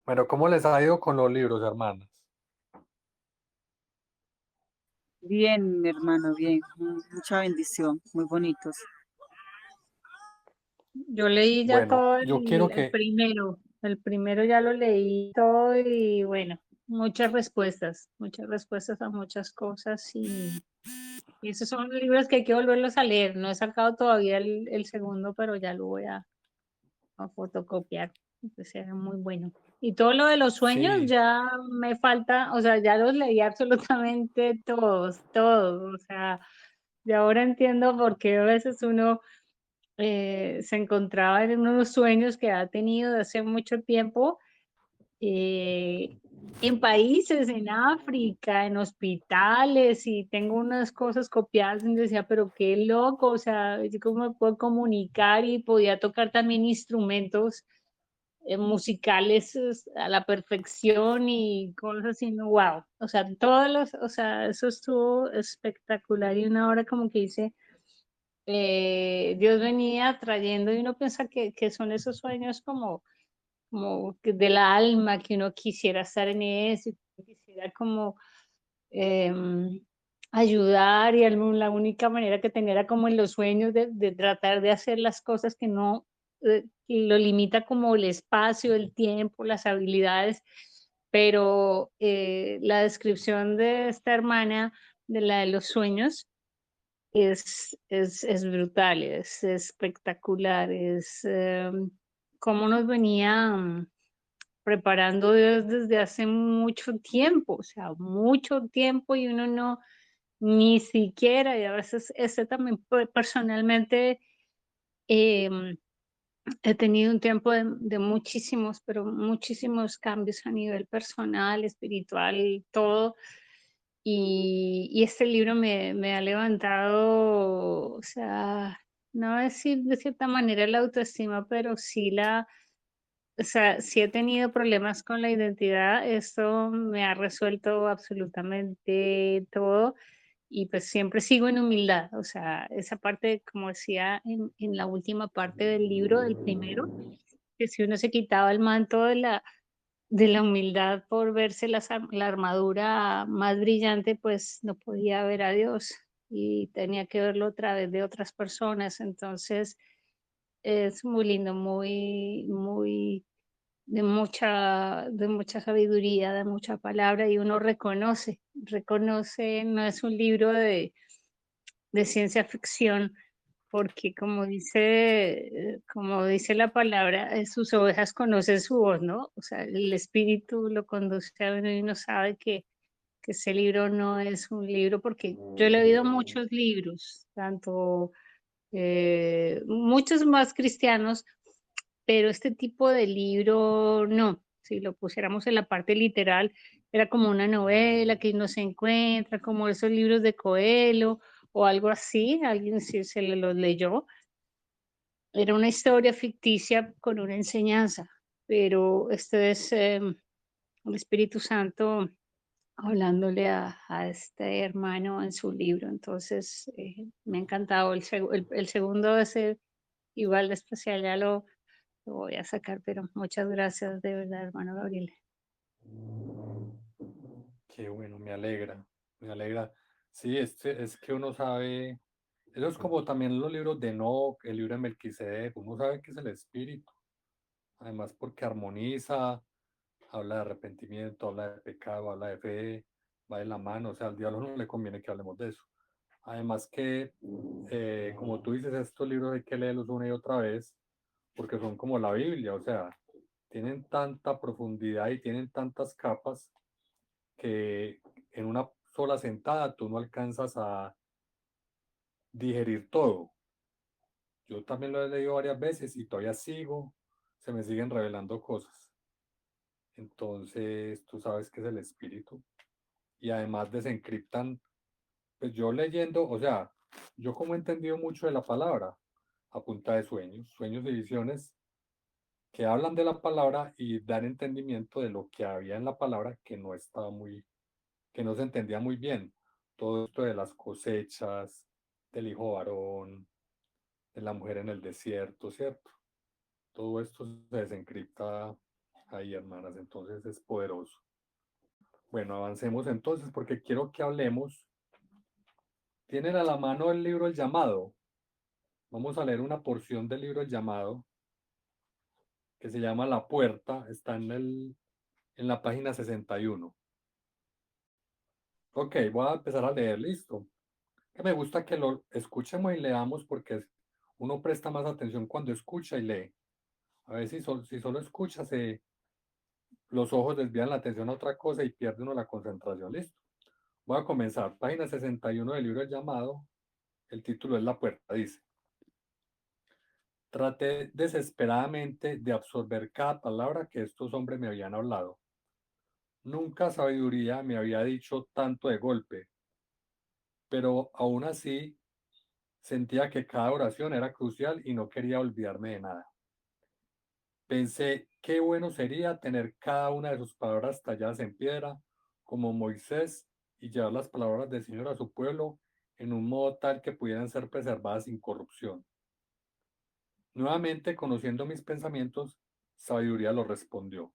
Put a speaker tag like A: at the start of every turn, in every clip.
A: Bueno, ¿cómo les ha ido con los libros, hermanas?
B: Bien, mi hermano, bien. Mucha bendición, muy bonitos.
C: Yo leí ya
A: Bueno,
C: todo
A: yo quiero
C: el
A: que,
C: primero. El primero ya lo leí todo y bueno, muchas respuestas a muchas cosas y esos son libros que hay que volverlos a leer. No he sacado todavía el segundo, pero ya lo voy a fotocopiar, que sea muy bueno. Y todo lo de los sueños
A: sí,
C: ya me falta, o sea, ya los leí absolutamente todos, o sea, y ahora entiendo por qué a veces uno se encontraba en unos sueños que ha tenido de hace mucho tiempo, eh, en países, en África, en hospitales, y tengo unas cosas copiadas y decía, pero qué loco, o sea, yo cómo me puedo comunicar y podía tocar también instrumentos musicales a la perfección y cosas así, no, wow, o sea, o sea, eso estuvo espectacular y una hora como que hice Dios venía trayendo y uno piensa que son esos sueños como que del alma, que uno quisiera estar en eso, que quisiera como em, ayudar y la única manera que tenía era como en los sueños de tratar de hacer las cosas que no lo limita como el espacio, el tiempo, las habilidades, pero la descripción de esta hermana, de la de los sueños, es brutal, es espectacular, es cómo nos venía preparando Dios desde hace mucho tiempo, o sea, mucho tiempo y uno no, ni siquiera, y a veces este también personalmente em, he tenido un tiempo de muchísimos, pero muchísimos cambios a nivel personal, espiritual y todo. Y este libro me ha levantado, o sea, no voy a decir de cierta manera la autoestima, pero sí o sea, sí he tenido problemas con la identidad. Esto me ha resuelto absolutamente todo y pues siempre sigo en humildad. O sea, esa parte, como decía en la última parte del libro, del primero, que si uno se quitaba el manto de la humildad por verse la armadura más brillante, pues no podía ver a Dios y tenía que verlo a través de otras personas. Entonces, es muy lindo, muy de mucha sabiduría, de mucha palabra y uno reconoce, no es un libro de ciencia ficción, porque como dice la palabra, sus ovejas conocen su voz, ¿no? O sea, el espíritu lo conduce a uno y uno sabe que ese libro no es un libro, porque yo he leído muchos libros, tanto muchos más cristianos, pero este tipo de libro no. Si lo pusiéramos en la parte literal, era como una novela que no se encuentra, como esos libros de Coelho o algo así, alguien si se le los leyó. Era una historia ficticia con una enseñanza, pero esto es el Espíritu Santo hablándole a este hermano en su libro. Entonces, me ha encantado. El segundo es igual de especial, ya lo voy a sacar, pero muchas gracias de verdad, hermano Gabriel.
A: qué bueno, me alegra, me alegra. Sí, es que uno sabe, eso es como también los libros de Enoch, el libro de Melquisedec, uno sabe que es el espíritu, además porque armoniza, habla de arrepentimiento, habla de pecado, habla de fe, va de la mano, o sea, al diablo no le conviene que hablemos de eso. Además que, como tú dices, estos libros hay que leerlos una y otra vez, porque son como la Biblia, o sea, tienen tanta profundidad y tienen tantas capas que en una sola sentada tú no alcanzas a digerir todo. Yo también lo he leído varias veces y todavía sigo, se me siguen revelando cosas. Entonces, tú sabes que es el espíritu. Y además desencriptan, pues yo leyendo, o sea, yo como he entendido mucho de la palabra, a punta de sueños, sueños y visiones que hablan de la palabra y dan entendimiento de lo que había en la palabra que no estaba muy, que no se entendía muy bien. Todo esto de las cosechas, del hijo varón, de la mujer en el desierto, ¿cierto? Todo esto se desencripta Ahí, hermanas, entonces es poderoso. Bueno, avancemos entonces porque quiero que hablemos. ¿Tienen a la mano el libro El Llamado? Vamos a leer una porción del libro El Llamado que se llama La Puerta. Está en la página 61. Ok, voy a empezar a leer, listo. Que me gusta que lo escuchemos y leamos porque uno presta más atención cuando escucha y lee. A ver si solo escucha, los ojos desvían la atención a otra cosa y pierde uno la concentración. Listo. Voy a comenzar. Página 61 del libro El Llamado. El título es La Puerta. Dice: traté desesperadamente de absorber cada palabra que estos hombres me habían hablado. Nunca sabiduría me había dicho tanto de golpe, pero aún así sentía que cada oración era crucial y no quería olvidarme de nada. Pensé qué bueno sería tener cada una de sus palabras talladas en piedra, como Moisés, y llevar las palabras del Señor a su pueblo en un modo tal que pudieran ser preservadas sin corrupción. Nuevamente, conociendo mis pensamientos, sabiduría lo respondió.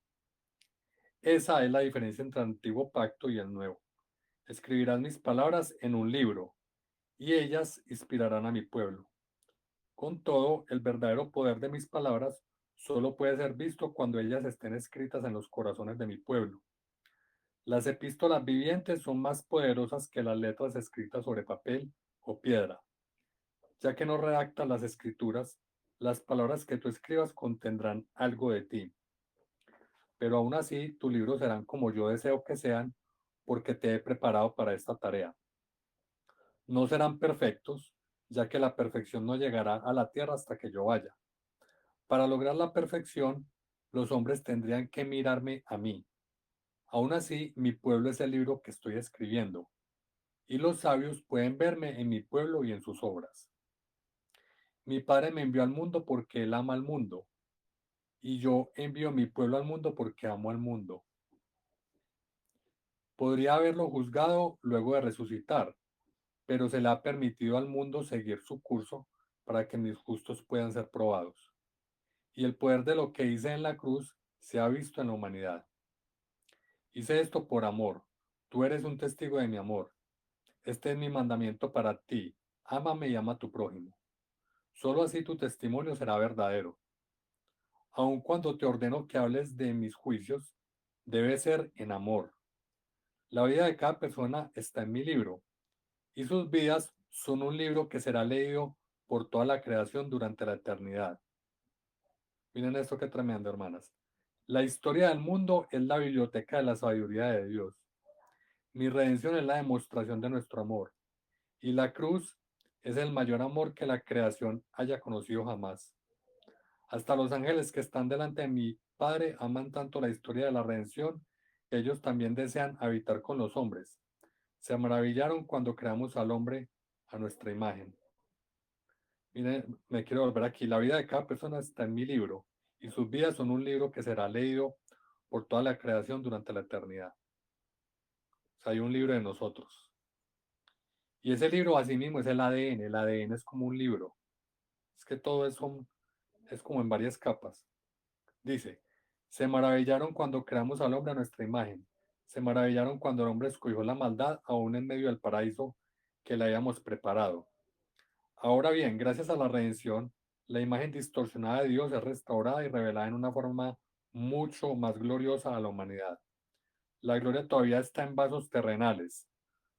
A: Esa es la diferencia entre el antiguo pacto y el nuevo. Escribirás mis palabras en un libro, y ellas inspirarán a mi pueblo. Con todo, el verdadero poder de mis palabras solo puede ser visto cuando ellas estén escritas en los corazones de mi pueblo. Las epístolas vivientes son más poderosas que las letras escritas sobre papel o piedra. Ya que no redactas las escrituras, las palabras que tú escribas contendrán algo de ti. Pero aún así, tus libros serán como yo deseo que sean, porque te he preparado para esta tarea. No serán perfectos, ya que la perfección no llegará a la tierra hasta que yo vaya. Para lograr la perfección, los hombres tendrían que mirarme a mí. Aún así, mi pueblo es el libro que estoy escribiendo, y los sabios pueden verme en mi pueblo y en sus obras. Mi Padre me envió al mundo porque Él ama al mundo, y yo envío mi pueblo al mundo porque amo al mundo. Podría haberlo juzgado luego de resucitar, pero se le ha permitido al mundo seguir su curso para que mis justos puedan ser probados. Y el poder de lo que hice en la cruz se ha visto en la humanidad. Hice esto por amor. Tú eres un testigo de mi amor. Este es mi mandamiento para ti. Ámame y ama a tu prójimo. Solo así tu testimonio será verdadero. Aun cuando te ordeno que hables de mis juicios, debe ser en amor. La vida de cada persona está en mi libro, y sus vidas son un libro que será leído por toda la creación durante la eternidad. Miren esto que tremendo, hermanas. La historia del mundo es la biblioteca de la sabiduría de Dios. Mi redención es la demostración de nuestro amor, y la cruz es el mayor amor que la creación haya conocido jamás. Hasta los ángeles que están delante de mi Padre aman tanto la historia de la redención que ellos también desean habitar con los hombres. Se maravillaron cuando creamos al hombre a nuestra imagen. Miren, me quiero volver aquí. La vida de cada persona está en mi libro, y sus vidas son un libro que será leído por toda la creación durante la eternidad. O sea, hay un libro de nosotros. Y ese libro asimismo es el ADN. El ADN es como un libro. Es que todo eso es como en varias capas. Dice: se maravillaron cuando creamos al hombre a nuestra imagen. Se maravillaron cuando el hombre escogió la maldad aún en medio del paraíso que le habíamos preparado. Ahora bien, gracias a la redención, la imagen distorsionada de Dios es restaurada y revelada en una forma mucho más gloriosa a la humanidad. La gloria todavía está en vasos terrenales,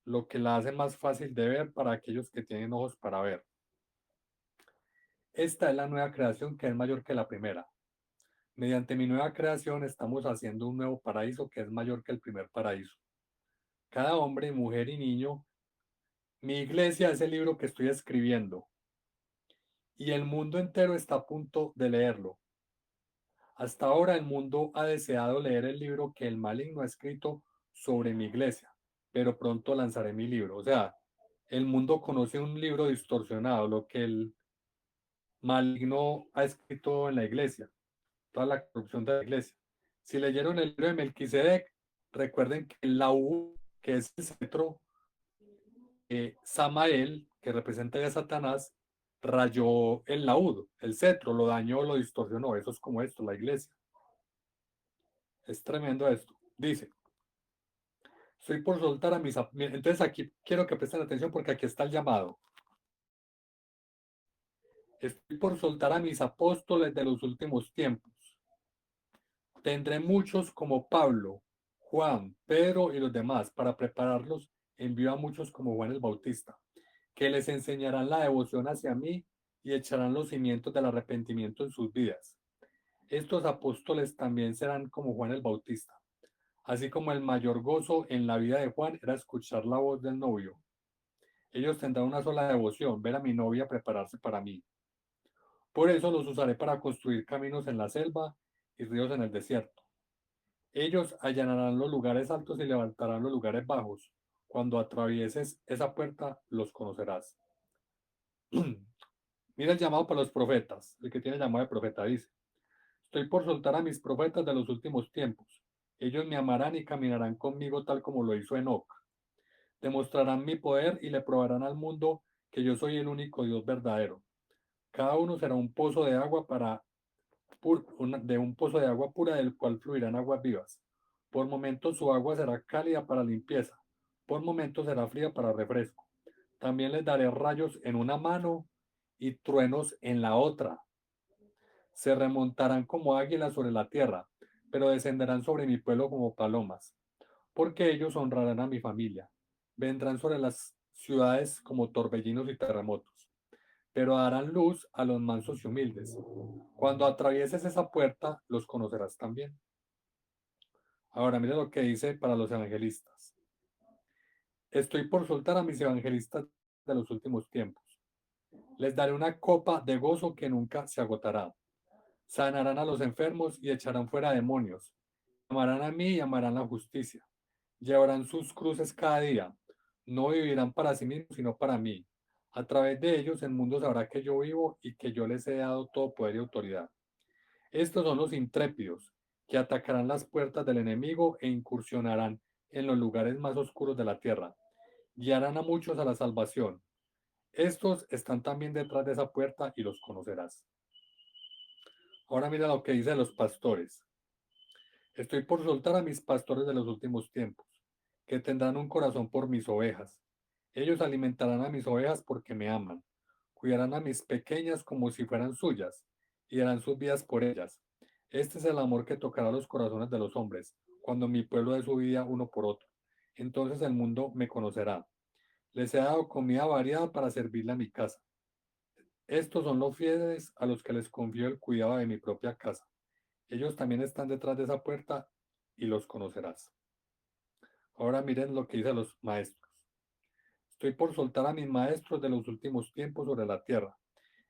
A: lo que la hace más fácil de ver para aquellos que tienen ojos para ver. Esta es la nueva creación que es mayor que la primera. Mediante mi nueva creación estamos haciendo un nuevo paraíso que es mayor que el primer paraíso. Cada hombre, mujer y niño, mi iglesia es el libro que estoy escribiendo, y el mundo entero está a punto de leerlo. Hasta ahora el mundo ha deseado leer el libro que el maligno ha escrito sobre mi iglesia, pero pronto lanzaré mi libro. O sea, el mundo conoce un libro distorsionado, lo que el maligno ha escrito en la iglesia, toda la corrupción de la iglesia. Si leyeron el libro de Melquisedec, recuerden que el laúd, que es el cetro, Samael, que representa a Satanás, rayó el laúd, el cetro, lo dañó, lo distorsionó. Eso es como esto, la iglesia. Es tremendo esto. Dice, estoy por soltar a mis... Entonces aquí quiero que presten atención porque aquí está el llamado. Estoy por soltar a mis apóstoles de los últimos tiempos. Tendré muchos como Pablo, Juan, Pedro y los demás. Para prepararlos, envío a muchos como Juan el Bautista, que les enseñarán la devoción hacia mí y echarán los cimientos del arrepentimiento en sus vidas. Estos apóstoles también serán como Juan el Bautista. Así como el mayor gozo en la vida de Juan era escuchar la voz del novio. Ellos tendrán una sola devoción, ver a mi novia prepararse para mí. Por eso los usaré para construir caminos en la selva y ríos en el desierto. Ellos allanarán los lugares altos y levantarán los lugares bajos. Cuando atravieses esa puerta, los conocerás. Mira el llamado para los profetas. El que tiene llamado de profeta dice, estoy por soltar a mis profetas de los últimos tiempos. Ellos me amarán y caminarán conmigo tal como lo hizo Enoc. Demostrarán mi poder y le probarán al mundo que yo soy el único Dios verdadero. Cada uno será un pozo de agua de un pozo de agua pura del cual fluirán aguas vivas. Por momentos su agua será cálida para limpieza, por momentos será fría para refresco. También les daré rayos en una mano y truenos en la otra. Se remontarán como águilas sobre la tierra, pero descenderán sobre mi pueblo como palomas, porque ellos honrarán a mi familia. Vendrán sobre las ciudades como torbellinos y terremotos, pero darán luz a los mansos y humildes. Cuando atravieses esa puerta, los conocerás también. Ahora mira lo que dice para los evangelistas. Estoy por soltar a mis evangelistas de los últimos tiempos. Les daré una copa de gozo que nunca se agotará. Sanarán a los enfermos y echarán fuera demonios. Amarán a mí y amarán la justicia. Llevarán sus cruces cada día. No vivirán para sí mismos, sino para mí. A través de ellos el mundo sabrá que yo vivo y que yo les he dado todo poder y autoridad. Estos son los intrépidos, que atacarán las puertas del enemigo e incursionarán en los lugares más oscuros de la tierra. Guiarán a muchos a la salvación. Estos están también detrás de esa puerta y los conocerás. Ahora mira lo que dicen los pastores. Estoy por soltar a mis pastores de los últimos tiempos, que tendrán un corazón por mis ovejas. Ellos alimentarán a mis ovejas porque me aman. Cuidarán a mis pequeñas como si fueran suyas, y darán sus vidas por ellas. Este es el amor que tocará los corazones de los hombres, cuando mi pueblo dé su vida uno por otro. Entonces el mundo me conocerá. Les he dado comida variada para servirle a mi casa. Estos son los fieles a los que les confío el cuidado de mi propia casa. Ellos también están detrás de esa puerta y los conocerás. Ahora miren lo que dicen los maestros. Estoy por soltar a mis maestros de los últimos tiempos sobre la tierra.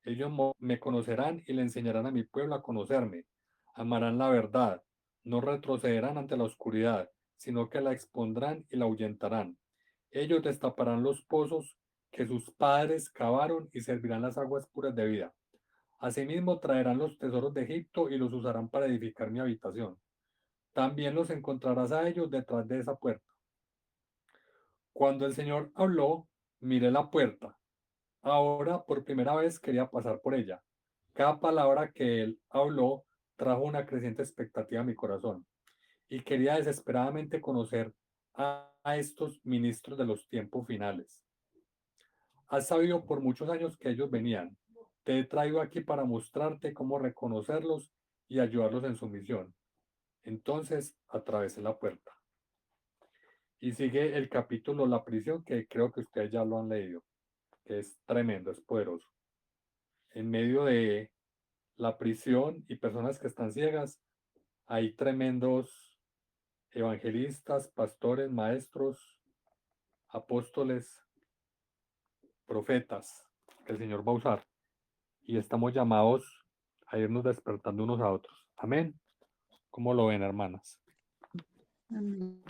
A: Ellos me conocerán y le enseñarán a mi pueblo a conocerme. Amarán la verdad. No retrocederán ante la oscuridad, sino que la expondrán y la ahuyentarán. Ellos destaparán los pozos que sus padres cavaron y servirán las aguas puras de vida. Asimismo traerán los tesoros de Egipto y los usarán para edificar mi habitación. También los encontrarás a ellos detrás de esa puerta. Cuando el Señor habló, miré la puerta. Ahora por primera vez quería pasar por ella. Cada palabra que él habló trajo una creciente expectativa a mi corazón y quería desesperadamente conocer a estos ministros de los tiempos finales. Has sabido por muchos años que ellos venían. Te he traído aquí para mostrarte cómo reconocerlos y ayudarlos en su misión. Entonces atravesé la puerta. Y sigue el capítulo La prisión, que creo que ustedes ya lo han leído, que es tremendo, es poderoso. En medio de la prisión y personas que están ciegas, hay tremendos evangelistas, pastores, maestros, apóstoles, profetas que el Señor va a usar. Y estamos llamados a irnos despertando unos a otros. Amén. ¿Cómo lo ven, hermanas?
C: Amén.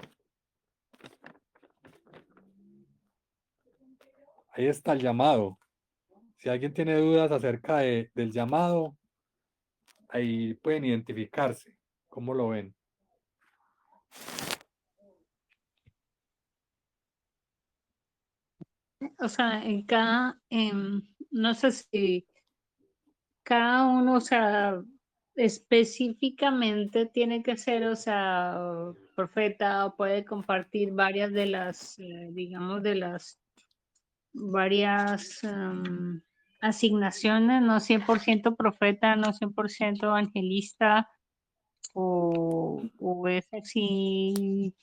A: Ahí está el llamado. Si alguien tiene dudas acerca del llamado, ahí pueden identificarse. ¿Cómo lo ven?
C: O sea, no sé si cada uno, o sea, específicamente tiene que ser, o sea, profeta, o puede compartir varias de las, digamos, de las varias asignaciones, no 100% profeta, no 100% evangelista, o es así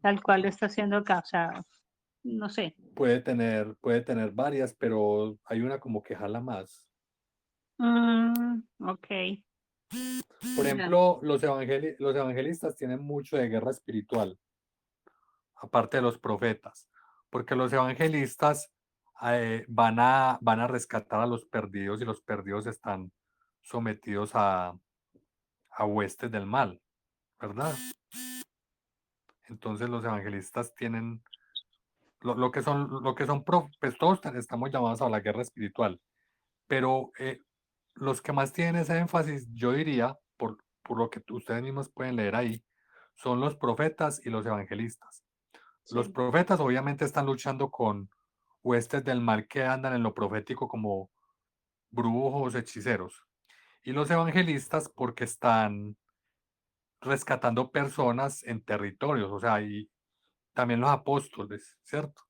C: tal cual lo está haciendo acá, o sea, no sé.
A: Puede tener varias, pero hay una como que jala más.
C: Ok,
A: Por
C: ya,
A: ejemplo, los evangelistas tienen mucho de guerra espiritual, aparte de los profetas, porque los evangelistas van a rescatar a los perdidos y los perdidos están sometidos a huestes del mal, ¿verdad? Entonces los evangelistas tienen pues todos estamos llamados a la guerra espiritual, pero los que más tienen ese énfasis, yo diría, por lo que ustedes mismos pueden leer ahí, son los profetas y los evangelistas. Los
C: sí,
A: profetas obviamente están luchando con huestes del mal que andan en lo profético como brujos, hechiceros. Y los evangelistas porque están rescatando personas en territorios, o sea, y también los apóstoles, ¿cierto?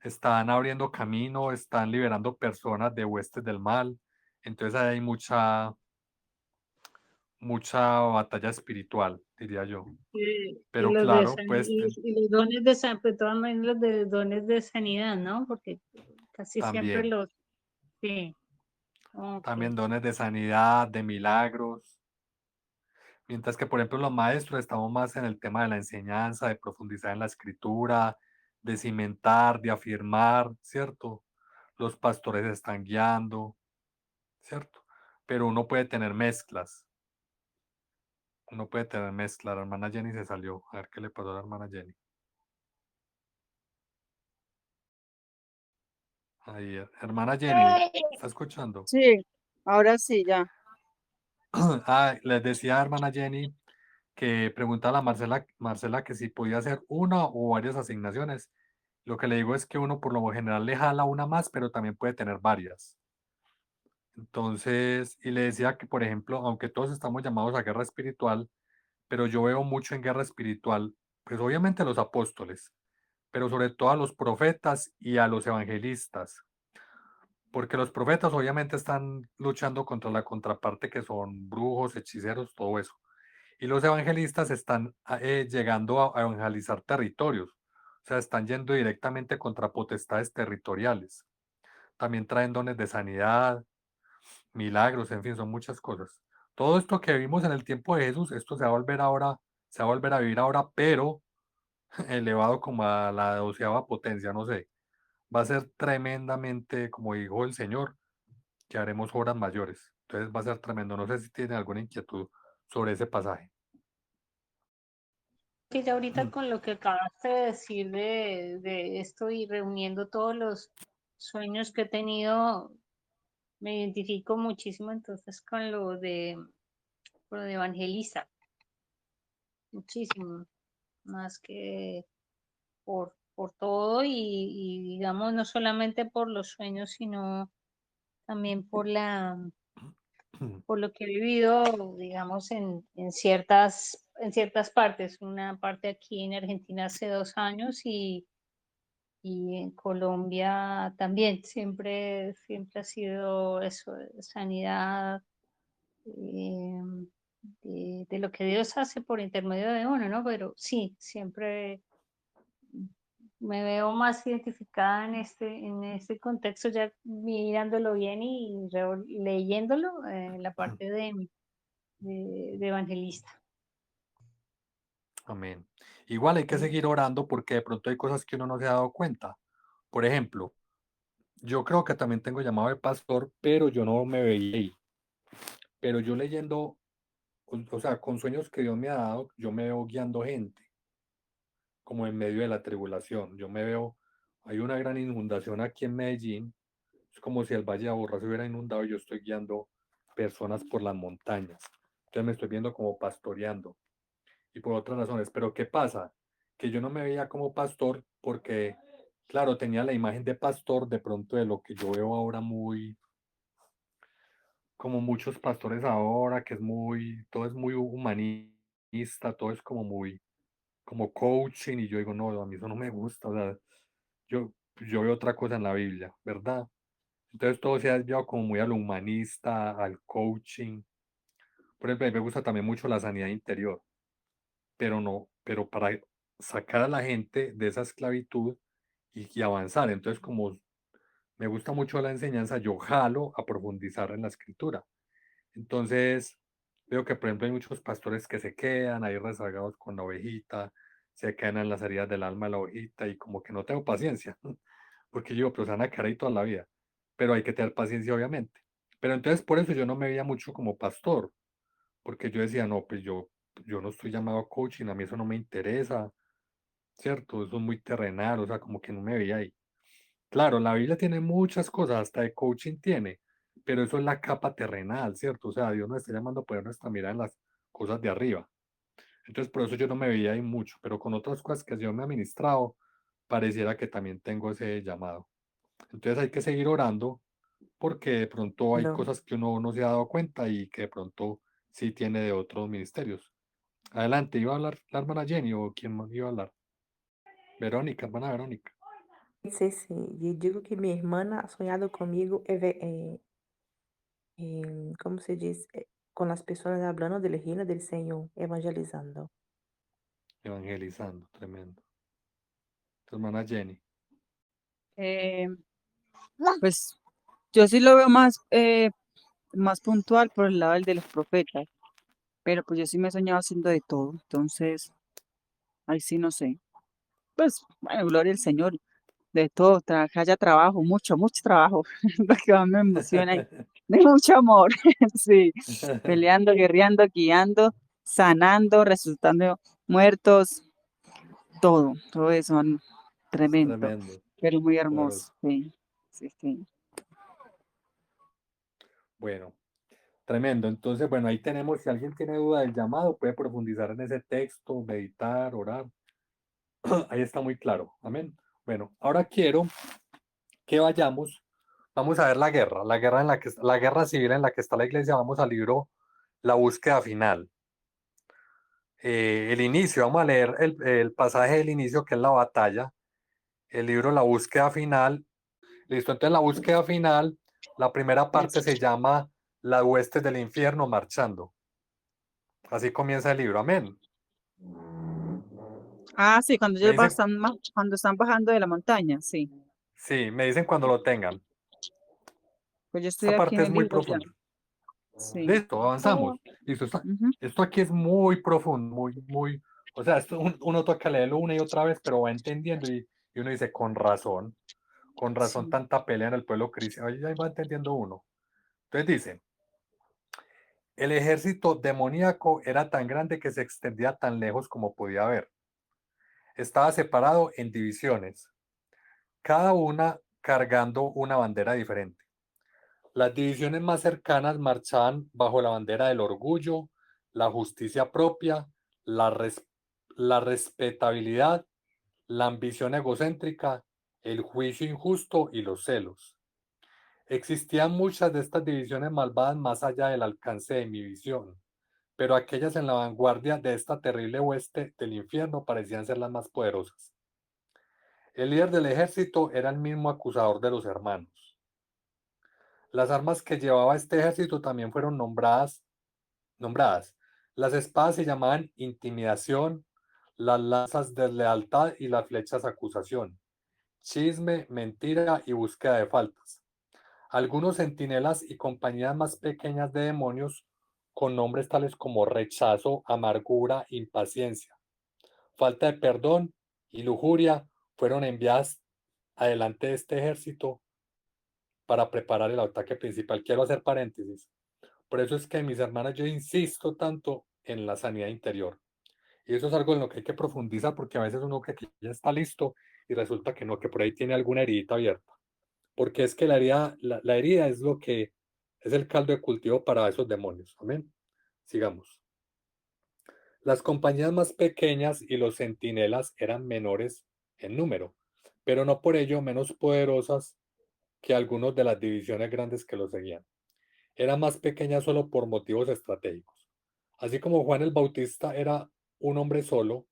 A: Están abriendo camino, están liberando personas de huestes del mal. Entonces ahí hay mucha batalla espiritual, diría yo.
C: y
A: Pero
C: los de
A: claro, pues
C: y los dones de de todas maneras los de dones de sanidad, ¿no? Porque casi siempre
A: también,
C: sí, ok,
A: también dones de sanidad, de milagros. Mientras que, por ejemplo, los maestros estamos más en el tema de la enseñanza, de profundizar en la escritura, de cimentar, de afirmar, ¿cierto? Los pastores están guiando, ¿cierto? Pero uno puede tener mezclas. Uno puede tener mezclas. La hermana Jenny se salió. A ver qué le pasó a la hermana Jenny. Ahí, hermana Jenny, ¿está escuchando?
B: Sí, ahora sí, ya.
A: Les decía a hermana Jenny que pregunta a la Marcela que si podía hacer una o varias asignaciones. Lo que le digo es que uno por lo general le jala una más, pero también puede tener varias. Entonces, y le decía que, por ejemplo, aunque todos estamos llamados a guerra espiritual, pero yo veo mucho en guerra espiritual, pues obviamente a los apóstoles, pero sobre todo a los profetas y a los evangelistas, porque los profetas obviamente están luchando contra la contraparte que son brujos, hechiceros, todo eso. Y los evangelistas están llegando a evangelizar territorios, o sea, están yendo directamente contra potestades territoriales. También traen dones de sanidad, milagros, en fin, son muchas cosas. Todo esto que vimos en el tiempo de Jesús, esto se va a volver ahora, se va a volver a vivir ahora, pero elevado como a la doceava potencia, no sé. Va a ser tremendamente, como dijo el Señor, que haremos obras mayores. Entonces va a ser tremendo. No sé si tiene alguna inquietud sobre ese pasaje.
C: que ya ahorita con lo que acabaste de decir de esto y reuniendo todos los sueños que he tenido, me identifico muchísimo entonces con lo de evangelista, muchísimo, más que por todo y digamos no solamente por los sueños, sino también por lo que he vivido, digamos, en ciertas partes. Una parte aquí en Argentina hace 2 años y en Colombia también. Siempre ha sido eso, sanidad, eh, de lo que Dios hace por intermedio de uno, ¿no? Pero sí, siempre me veo más identificada en este contexto, ya mirándolo bien y leyéndolo, la parte de evangelista.
A: Amén. Igual hay que
C: Mm.
A: seguir orando porque de pronto hay cosas que uno no se ha dado cuenta. Por ejemplo, yo creo que también tengo llamado de pastor, pero yo no me veía ahí. Pero yo leyendo, o sea, con sueños que Dios me ha dado, yo me veo guiando gente, como en medio de la tribulación. Yo me veo, hay una gran inundación aquí en Medellín, es como si el Valle de Aburrá se hubiera inundado y yo estoy guiando personas por las montañas. Entonces me estoy viendo como pastoreando y por otras razones. Pero ¿qué pasa? Que yo no me veía como pastor porque, claro, tenía la imagen de pastor de pronto de lo que yo veo ahora muy, como muchos pastores ahora, que es muy, todo es muy humanista, todo es como muy, como coaching, y yo digo, no, a mí eso no me gusta, o sea, yo veo otra cosa en la Biblia, ¿verdad? Entonces todo se ha llevado como muy a lo humanista, al coaching. Por ejemplo, a mí me gusta también mucho la sanidad interior, pero no, pero para sacar a la gente de esa esclavitud y avanzar. Entonces, como me gusta mucho la enseñanza, yo jalo a profundizar en la escritura. Entonces, veo que, por ejemplo, hay muchos pastores que se quedan ahí rezagados con la ovejita, se quedan en las heridas del alma de la ovejita y como que no tengo paciencia, porque yo digo, pero se van a quedar ahí toda la vida. Pero hay que tener paciencia, obviamente. Pero entonces, por eso yo no me veía mucho como pastor, porque yo decía, no, pues yo no estoy llamado a coaching, a mí eso no me interesa, ¿cierto? Eso es muy terrenal, o sea, como que no me veía ahí. Claro, la Biblia tiene muchas cosas, hasta de coaching tiene, pero eso es la capa terrenal, ¿cierto? O sea, Dios nos está llamando a poner nuestra mirada en las cosas de arriba. Entonces, por eso yo no me veía ahí mucho, pero con otras cosas que Dios me ha ministrado, pareciera que también tengo ese llamado. Entonces hay que seguir orando porque de pronto hay
D: Lo-
A: cosas que uno no se ha dado cuenta y que de pronto sí tiene de otros ministerios. Adelante, ¿iba a hablar la hermana Jenny o quién más iba a hablar? Verónica, hermana Verónica.
D: Sí, sí, yo digo que mi hermana ha soñado conmigo, ¿cómo se dice? Con las personas hablando del reino del Señor, evangelizando.
A: Evangelizando, tremendo. Tu hermana Jenny.
B: Eh, pues yo sí lo veo más puntual por el lado del de los profetas, pero pues yo sí me he soñado haciendo de todo, entonces ahí sí no sé. Pues bueno, gloria al Señor, de todo, que haya trabajo, mucho, mucho trabajo, lo que más me emociona y de mucho amor, sí, peleando, guerreando, guiando, sanando, resucitando muertos, todo eso,
A: Es
B: tremendo,
A: tremendo,
B: pero muy hermoso,
A: poderoso.
B: sí, sí, sí.
A: Bueno, tremendo. Entonces, bueno, ahí tenemos, si alguien tiene duda del llamado, puede profundizar en ese texto, meditar, orar. Ahí está muy claro. Amén. Bueno, ahora quiero que vamos a ver la guerra la guerra civil en la que está la iglesia. Vamos al libro La búsqueda final. El inicio, vamos a leer el pasaje del inicio que es la batalla. El libro La búsqueda final. Listo, entonces la búsqueda final, la primera parte se llama Las huestes del infierno marchando. Así comienza el libro, amén.
B: Ah, sí, cuando
A: Me
B: ellos
A: dicen,
B: cuando están bajando de la montaña, sí.
A: sí, me dicen cuando lo tengan.
B: Pues yo estoy
A: Esta
B: aquí en
A: parte es
B: el
A: muy
B: libro ya.
A: profunda.
B: Sí.
A: Listo, avanzamos. Listo,
B: Ujú.
A: esto aquí es muy profundo, o sea, esto uno toca leerlo una y otra vez, pero va entendiendo y uno dice, con razón
B: Sí.
A: tanta pelea en el pueblo cristiano, ahí va entendiendo uno. Entonces dice, el ejército demoníaco era tan grande que se extendía tan lejos como podía ver. Estaba separado en divisiones, cada una cargando una bandera diferente. Las divisiones más cercanas marchaban bajo la bandera del orgullo, la justicia propia, la, res- la respetabilidad, la ambición egocéntrica, el juicio injusto y los celos. Existían muchas de estas divisiones malvadas más allá del alcance de mi visión, pero aquellas en la vanguardia de esta terrible hueste del infierno parecían ser las más poderosas. El líder del ejército era el mismo acusador de los hermanos. Las armas que llevaba este ejército también fueron nombradas. Las espadas se llamaban intimidación, las lanzas deslealtad y las flechas acusación, chisme, mentira y búsqueda de faltas. Algunos centinelas y compañías más pequeñas de demonios con nombres tales como rechazo, amargura, impaciencia, falta de perdón y lujuria fueron enviadas adelante de este ejército para preparar el ataque principal. Quiero hacer paréntesis. Por eso es que, mis hermanas, yo insisto tanto en la sanidad interior. Y eso es algo en lo que hay que profundizar porque a veces uno cree que ya está listo y resulta que no, que por ahí tiene alguna herida abierta. Porque es que la herida es lo que es el caldo de cultivo para esos demonios. Amén. Sigamos. Las compañías más pequeñas y los centinelas eran menores en número, pero no por ello menos poderosas que algunos de las divisiones grandes que los seguían. era más pequeña solo por motivos estratégicos. Así como Juan el Bautista era un hombre solo,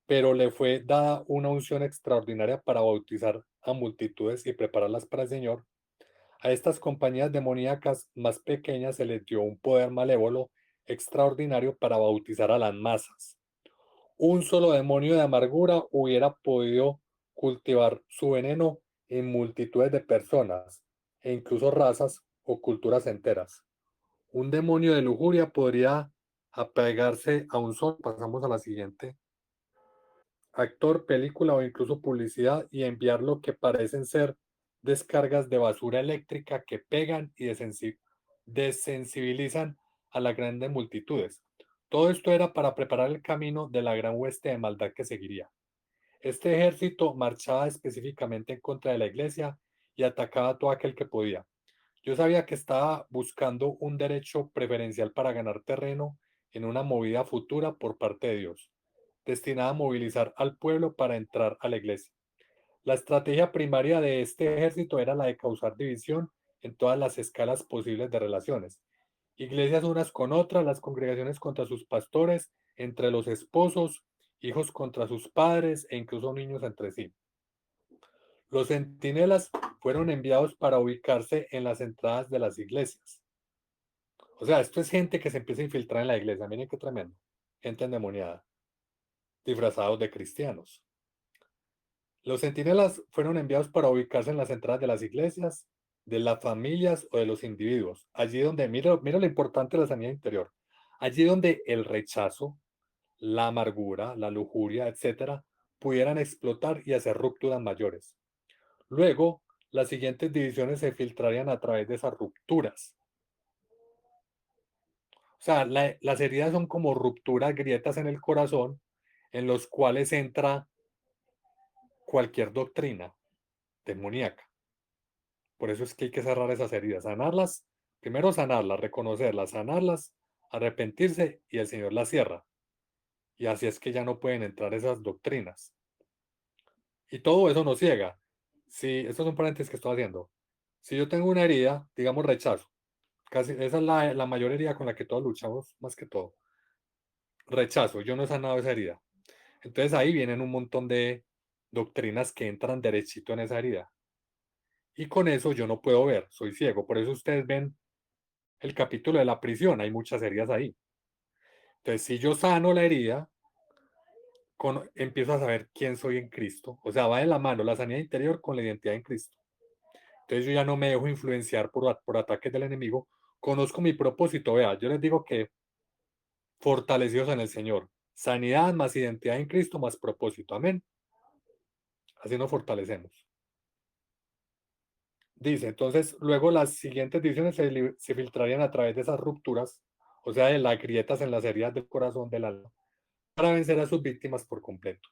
A: pero le fue dada una unción extraordinaria para bautizar a multitudes y prepararlas para el Señor, a estas compañías demoníacas más pequeñas se les dio un poder malévolo extraordinario para bautizar a las masas. Un solo demonio de amargura hubiera podido cultivar su veneno en multitudes de personas e incluso razas o culturas enteras. Un demonio de lujuria podría apegarse a un solo, pasamos a la siguiente, actor, película o incluso publicidad y enviar lo que parecen ser descargas de basura eléctrica que pegan y desensibilizan a las grandes multitudes. Todo esto era para preparar el camino de la gran hueste de maldad que seguiría. Este ejército marchaba específicamente en contra de la iglesia y atacaba a todo aquel que podía. Yo sabía que estaba buscando un derecho preferencial para ganar terreno en una movida futura por parte de Dios, destinada a movilizar al pueblo para entrar a la iglesia. La estrategia primaria de este ejército era la de causar división en todas las escalas posibles de relaciones. Iglesias unas con otras, las congregaciones contra sus pastores, entre los esposos, hijos contra sus padres e incluso niños entre sí. Los centinelas fueron enviados para ubicarse en las entradas de las iglesias. O sea, esto es gente que se empieza a infiltrar en la iglesia. Miren qué tremendo. Gente endemoniada, disfrazados de cristianos. Los centinelas fueron enviados para ubicarse en las entradas de las iglesias, de las familias o de los individuos. Allí donde, mira lo importante de la sanidad interior. Allí donde el rechazo, la amargura, la lujuria, etcétera, pudieran explotar y hacer rupturas mayores. Luego, las siguientes divisiones se filtrarían a través de esas rupturas. O sea, las heridas son como rupturas, grietas en el corazón, en los cuales entra cualquier doctrina demoníaca. Por eso es que hay que cerrar esas heridas, sanarlas, primero sanarlas, reconocerlas, sanarlas, arrepentirse y el Señor las cierra. Y así es que ya no pueden entrar esas doctrinas. Y todo eso nos ciega. Si, esto es un paréntesis que estoy haciendo. Si yo tengo una herida, digamos rechazo, casi esa es la mayor herida con la que todos luchamos más que todo. Rechazo, yo no he sanado esa herida. Entonces ahí vienen un montón de doctrinas que entran derechito en esa herida. Y con eso yo no puedo ver, soy ciego. Por eso ustedes ven el capítulo de la prisión, hay muchas heridas ahí. Entonces, si yo sano la herida, empiezo a saber quién soy en Cristo. O sea, va de la mano la sanidad interior con la identidad en Cristo. Entonces yo ya no me dejo influenciar por ataques del enemigo. Conozco mi propósito. Vea, yo les digo que fortalecidos en el Señor. Sanidad más identidad en Cristo más propósito. Amén. Así nos fortalecemos. Dice, entonces, luego las siguientes divisiones se filtrarían a través de esas rupturas, o sea, de las grietas en las heridas del corazón del alma, para vencer a sus víctimas por completo.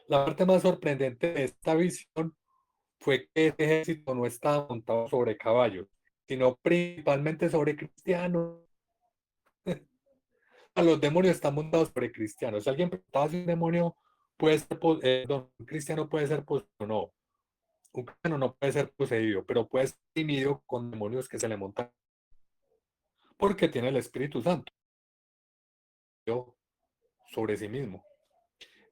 A: La parte más sorprendente de esta visión fue que este ejército no estaba montado sobre caballos, sino principalmente sobre cristianos. Los demonios están montados sobre cristianos. Si alguien preguntaba si un demonio puede ser, un cristiano puede ser poseído o no. Un cristiano no puede ser poseído, pero puede ser timido con demonios que se le montan porque tiene el Espíritu Santo sobre sí mismo.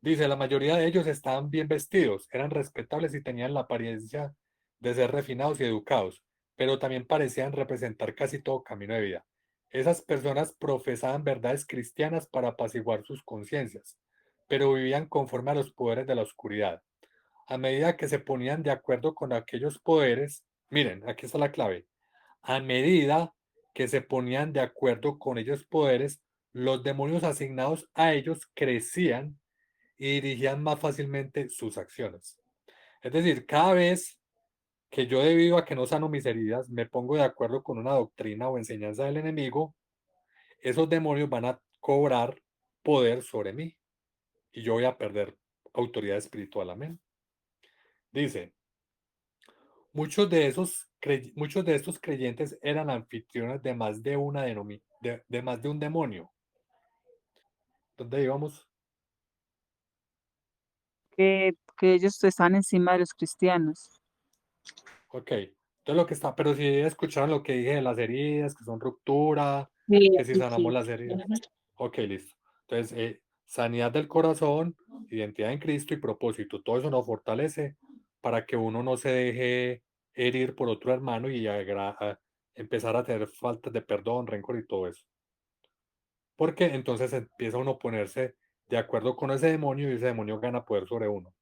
A: Dice, la mayoría de ellos estaban bien vestidos, eran respetables y tenían la apariencia de ser refinados y educados, pero también parecían representar casi todo camino de vida. Esas personas profesaban verdades cristianas para apaciguar sus conciencias, pero vivían conforme a los poderes de la oscuridad. A medida que se ponían de acuerdo con aquellos poderes, miren, aquí está la clave, a medida que se ponían de acuerdo con ellos poderes, los demonios asignados a ellos crecían y dirigían más fácilmente sus acciones. Es decir, cada vez que yo, debido a que no sano mis heridas, me pongo de acuerdo con una doctrina o enseñanza del enemigo, esos demonios van a cobrar poder sobre mí y yo voy a perder autoridad espiritual. Amén. Dice, muchos de estos creyentes eran anfitriones de más de una de más de un demonio. ¿Dónde íbamos?
B: Que ellos están encima de los cristianos.
A: Ok. Entonces lo que está, pero si escucharon lo que dije de las heridas, que son ruptura,
C: Sí,
A: que si
C: sí,
A: sanamos
C: sí.
A: las heridas.
C: Ujú.
A: Ok, listo. Entonces, sanidad del corazón, identidad en Cristo y propósito. Todo eso nos fortalece para que uno no se deje herir por otro hermano y empezar a tener faltas de perdón, rencor y todo eso. Porque entonces empieza uno a ponerse de acuerdo con ese demonio y ese demonio gana poder sobre uno.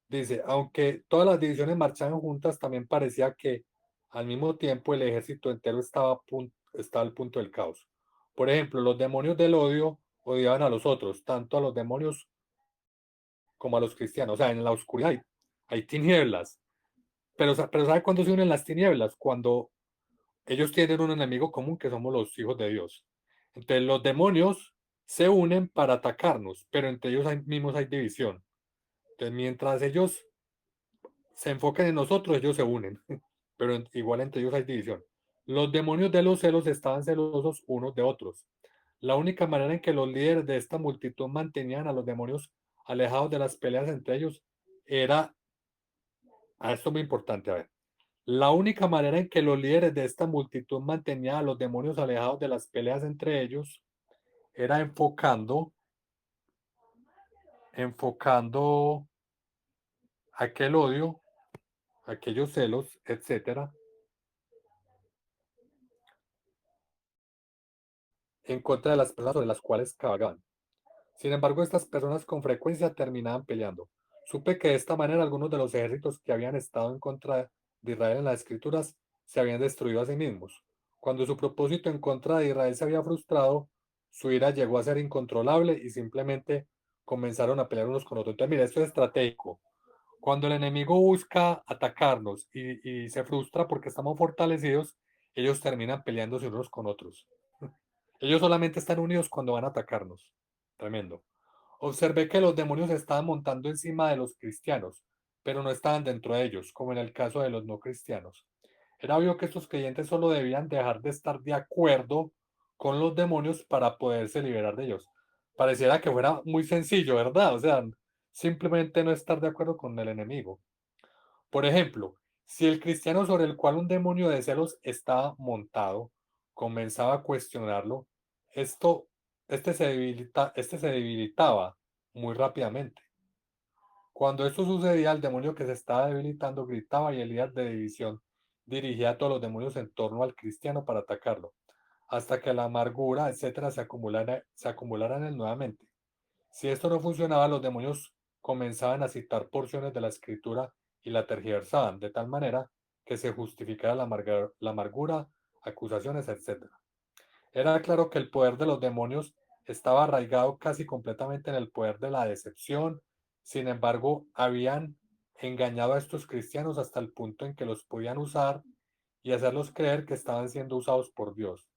A: Dice, aunque todas las divisiones marchaban juntas, también parecía que al mismo tiempo el ejército entero estaba al punto del caos. Por ejemplo, los demonios del odio odiaban a los otros, tanto a los demonios como a los cristianos. O sea, en la oscuridad hay tinieblas. Pero ¿sabe cuándo se unen las tinieblas? Cuando ellos tienen un enemigo común que somos los hijos de Dios. Entonces los demonios se unen para atacarnos, pero entre ellos mismos hay división. Entonces mientras ellos se enfoquen en nosotros, ellos se unen, pero igual entre ellos hay división. Los demonios de los celos estaban celosos unos de otros. La única manera en que los líderes de esta multitud mantenían a los demonios alejados de las peleas entre ellos era, esto es muy importante, a ver, la única manera en que los líderes de esta multitud mantenían a los demonios alejados de las peleas entre ellos era enfocando aquel odio, aquellos celos, etcétera, en contra de las personas sobre las cuales cabalgaban. Sin embargo, estas personas con frecuencia terminaban peleando. Supe que de esta manera algunos de los ejércitos que habían estado en contra de Israel en las escrituras se habían destruido a sí mismos. Cuando su propósito en contra de Israel se había frustrado, su ira llegó a ser incontrolable y simplemente comenzaron a pelear unos con otros. Entonces, mira, esto es estratégico. Cuando el enemigo busca atacarnos y se frustra porque estamos fortalecidos, ellos terminan peleándose unos con otros. Ellos solamente están unidos cuando van a atacarnos. Tremendo. Observé que los demonios estaban montando encima de los cristianos, pero no estaban dentro de ellos, como en el caso de los no cristianos. Era obvio que estos creyentes solo debían dejar de estar de acuerdo con los demonios para poderse liberar de ellos. Pareciera que fuera muy sencillo, ¿verdad? O sea, simplemente no estar de acuerdo con el enemigo. Por ejemplo, si el cristiano sobre el cual un demonio de celos estaba montado comenzaba a cuestionarlo, esto, este se debilitaba muy rápidamente. Cuando esto sucedía, el demonio que se estaba debilitando gritaba y el líder de división dirigía a todos los demonios en torno al cristiano para atacarlo, hasta que la amargura, etcétera, se acumulara en él nuevamente. Si esto no funcionaba, los demonios comenzaban a citar porciones de la escritura y la tergiversaban, de tal manera que se justificara la amargura, acusaciones, etc. Era claro que el poder de los demonios estaba arraigado casi completamente en el poder de la decepción. Sin embargo, habían engañado a estos cristianos hasta el punto en que los podían usar y hacerlos creer que estaban siendo usados por Dios.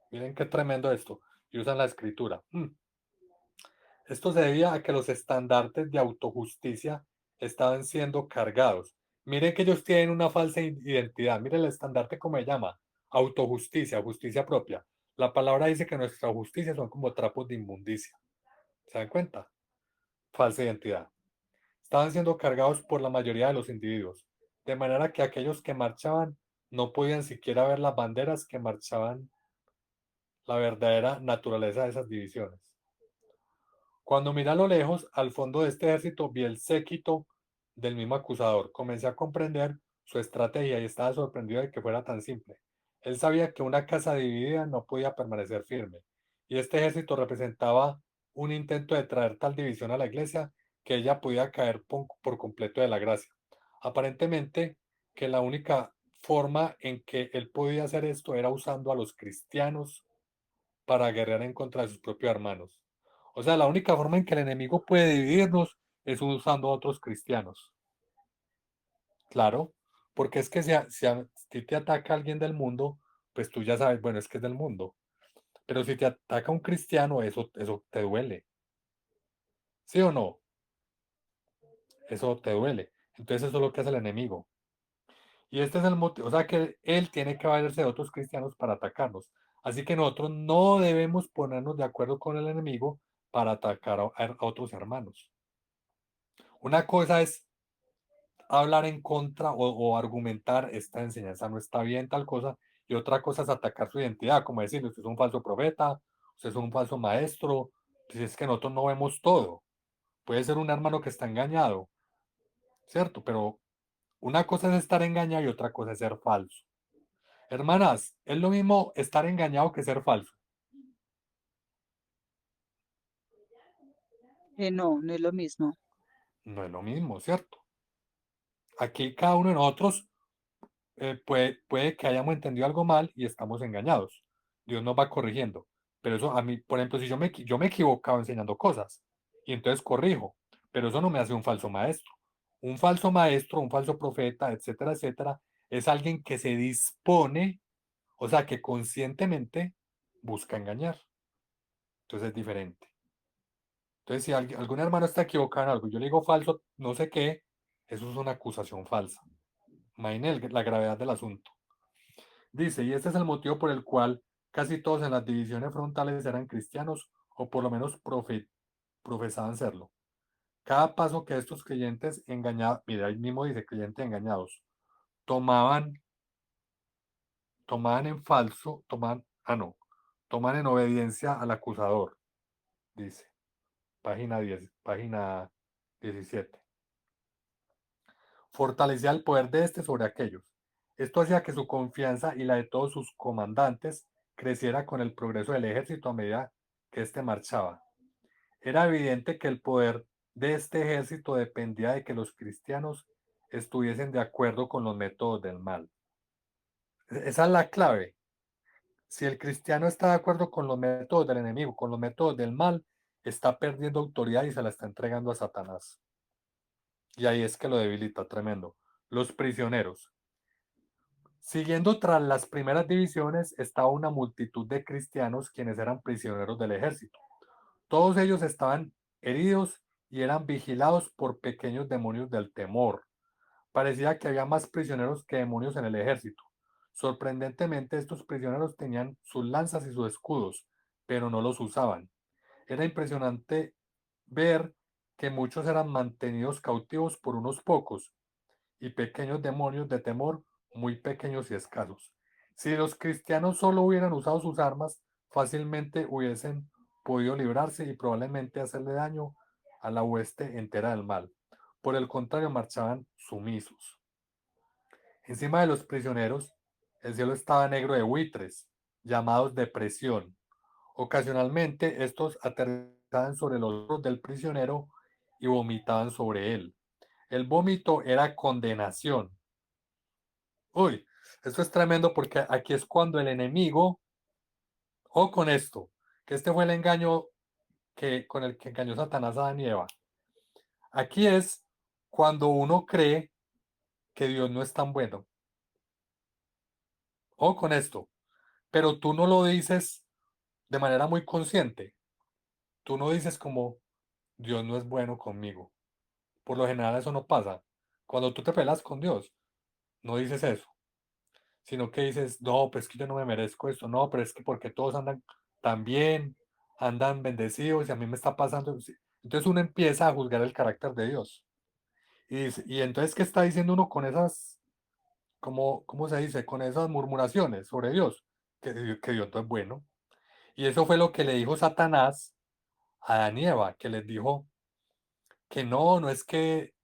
A: Miren qué tremendo esto. Y usan la escritura. Esto se debía a que los estandartes de autojusticia estaban siendo cargados. Miren que ellos tienen una falsa identidad. Miren el estandarte como se llama. Autojusticia, justicia propia. La palabra dice que nuestra justicia son como trapos de inmundicia. ¿Se dan cuenta? Falsa identidad. Estaban siendo cargados por la mayoría de los individuos. De manera que aquellos que marchaban no podían siquiera ver las banderas que marchaban la verdadera naturaleza de esas divisiones. Cuando miré a lo lejos, al fondo de este ejército, vi el séquito del mismo acusador. Comencé a comprender su estrategia y estaba sorprendido de que fuera tan simple. Él sabía que una casa dividida no podía permanecer firme, y este ejército representaba un intento de traer tal división a la iglesia que ella podía caer por completo de la gracia. Aparentemente, que la única forma en que él podía hacer esto era usando a los cristianos para guerrear en contra de sus propios hermanos. O sea, la única forma en que el enemigo puede dividirnos es usando a otros cristianos. Claro, porque es que si a ti te ataca alguien del mundo, pues tú ya sabes, bueno, es que es del mundo. Pero si te ataca un cristiano, eso te duele. ¿Sí o no? Eso te duele. Entonces eso es lo que hace el enemigo. Y este es el motivo, o sea que él tiene que valerse de otros cristianos para atacarnos. Así que nosotros no debemos ponernos de acuerdo con el enemigo para atacar a otros hermanos. Una cosa es hablar en contra o argumentar esta enseñanza no está bien, tal cosa, y otra cosa es atacar su identidad, como decirle, usted es un falso profeta, usted es un falso maestro, pues es que nosotros no vemos todo. Puede ser un hermano que está engañado, ¿cierto? Pero una cosa es estar engañado y otra cosa es ser falso. Hermanas, es lo mismo estar engañado que ser falso.
B: No, no es lo mismo.
A: No es lo mismo, ¿cierto? Aquí cada uno de nosotros puede que hayamos entendido algo mal y estamos engañados. Dios nos va corrigiendo. Pero eso a mí, por ejemplo, si yo me he equivocado enseñando cosas y entonces corrijo, pero eso no me hace un falso maestro. Un falso maestro, un falso profeta, etcétera, etcétera, es alguien que se dispone, o sea, que conscientemente busca engañar. Entonces es diferente. Entonces, si algún hermano está equivocado en algo, yo le digo falso, no sé qué, eso es una acusación falsa. Imaginen la gravedad del asunto. Dice, y este es el motivo por el cual casi todos en las divisiones frontales eran cristianos o por lo menos profesaban serlo. Cada paso que estos creyentes engañados, mira, ahí mismo dice creyentes engañados, tomaban, tomaban en falso, no, toman en obediencia al acusador, dice, página 10, página 17. Fortalecía el poder de este sobre aquellos. Esto hacía que su confianza y la de todos sus comandantes creciera con el progreso del ejército a medida que éste marchaba. Era evidente que el poder de este ejército dependía de que los cristianos estuviesen de acuerdo con los métodos del mal. Esa es la clave. Si el cristiano está de acuerdo con los métodos del enemigo, con los métodos del mal, está perdiendo autoridad y se la está entregando a Satanás. Y ahí es que lo debilita tremendo. Los prisioneros. Siguiendo tras las primeras divisiones estaba una multitud de cristianos quienes eran prisioneros del ejército. Todos ellos estaban heridos y eran vigilados por pequeños demonios del temor. Parecía que había más prisioneros que demonios en el ejército. Sorprendentemente, estos prisioneros tenían sus lanzas y sus escudos, pero no los usaban. Era impresionante ver que muchos eran mantenidos cautivos por unos pocos y pequeños demonios de temor muy pequeños y escasos. Si los cristianos solo hubieran usado sus armas, fácilmente hubiesen podido librarse y probablemente hacerle daño a la hueste entera del mal. Por el contrario, marchaban sumisos. Encima de los prisioneros, el cielo estaba negro de buitres, llamados depresión. Ocasionalmente, estos aterrizaban sobre los hombros del prisionero y vomitaban sobre él. El vómito era condenación. Uy, esto es tremendo porque aquí es cuando el enemigo, o con esto, que este fue el engaño con el que engañó Satanás a Adán y Eva. Aquí es cuando uno cree que Dios no es tan bueno. O con esto, pero tú no lo dices de manera muy consciente. Tú no dices como Dios no es bueno conmigo. Por lo general eso no pasa. Cuando tú te pelas con Dios, no dices eso, sino que dices, no, pues es que yo no me merezco esto, no, pero es que porque todos andan tan bien, andan bendecidos y a mí me está pasando. Entonces uno empieza a juzgar el carácter de Dios. Y entonces, ¿qué está diciendo uno con esas, cómo se dice? Con esas murmuraciones sobre Dios, que Dios no es bueno. Y eso fue lo que le dijo Satanás a Adán y Eva, que les dijo que no es que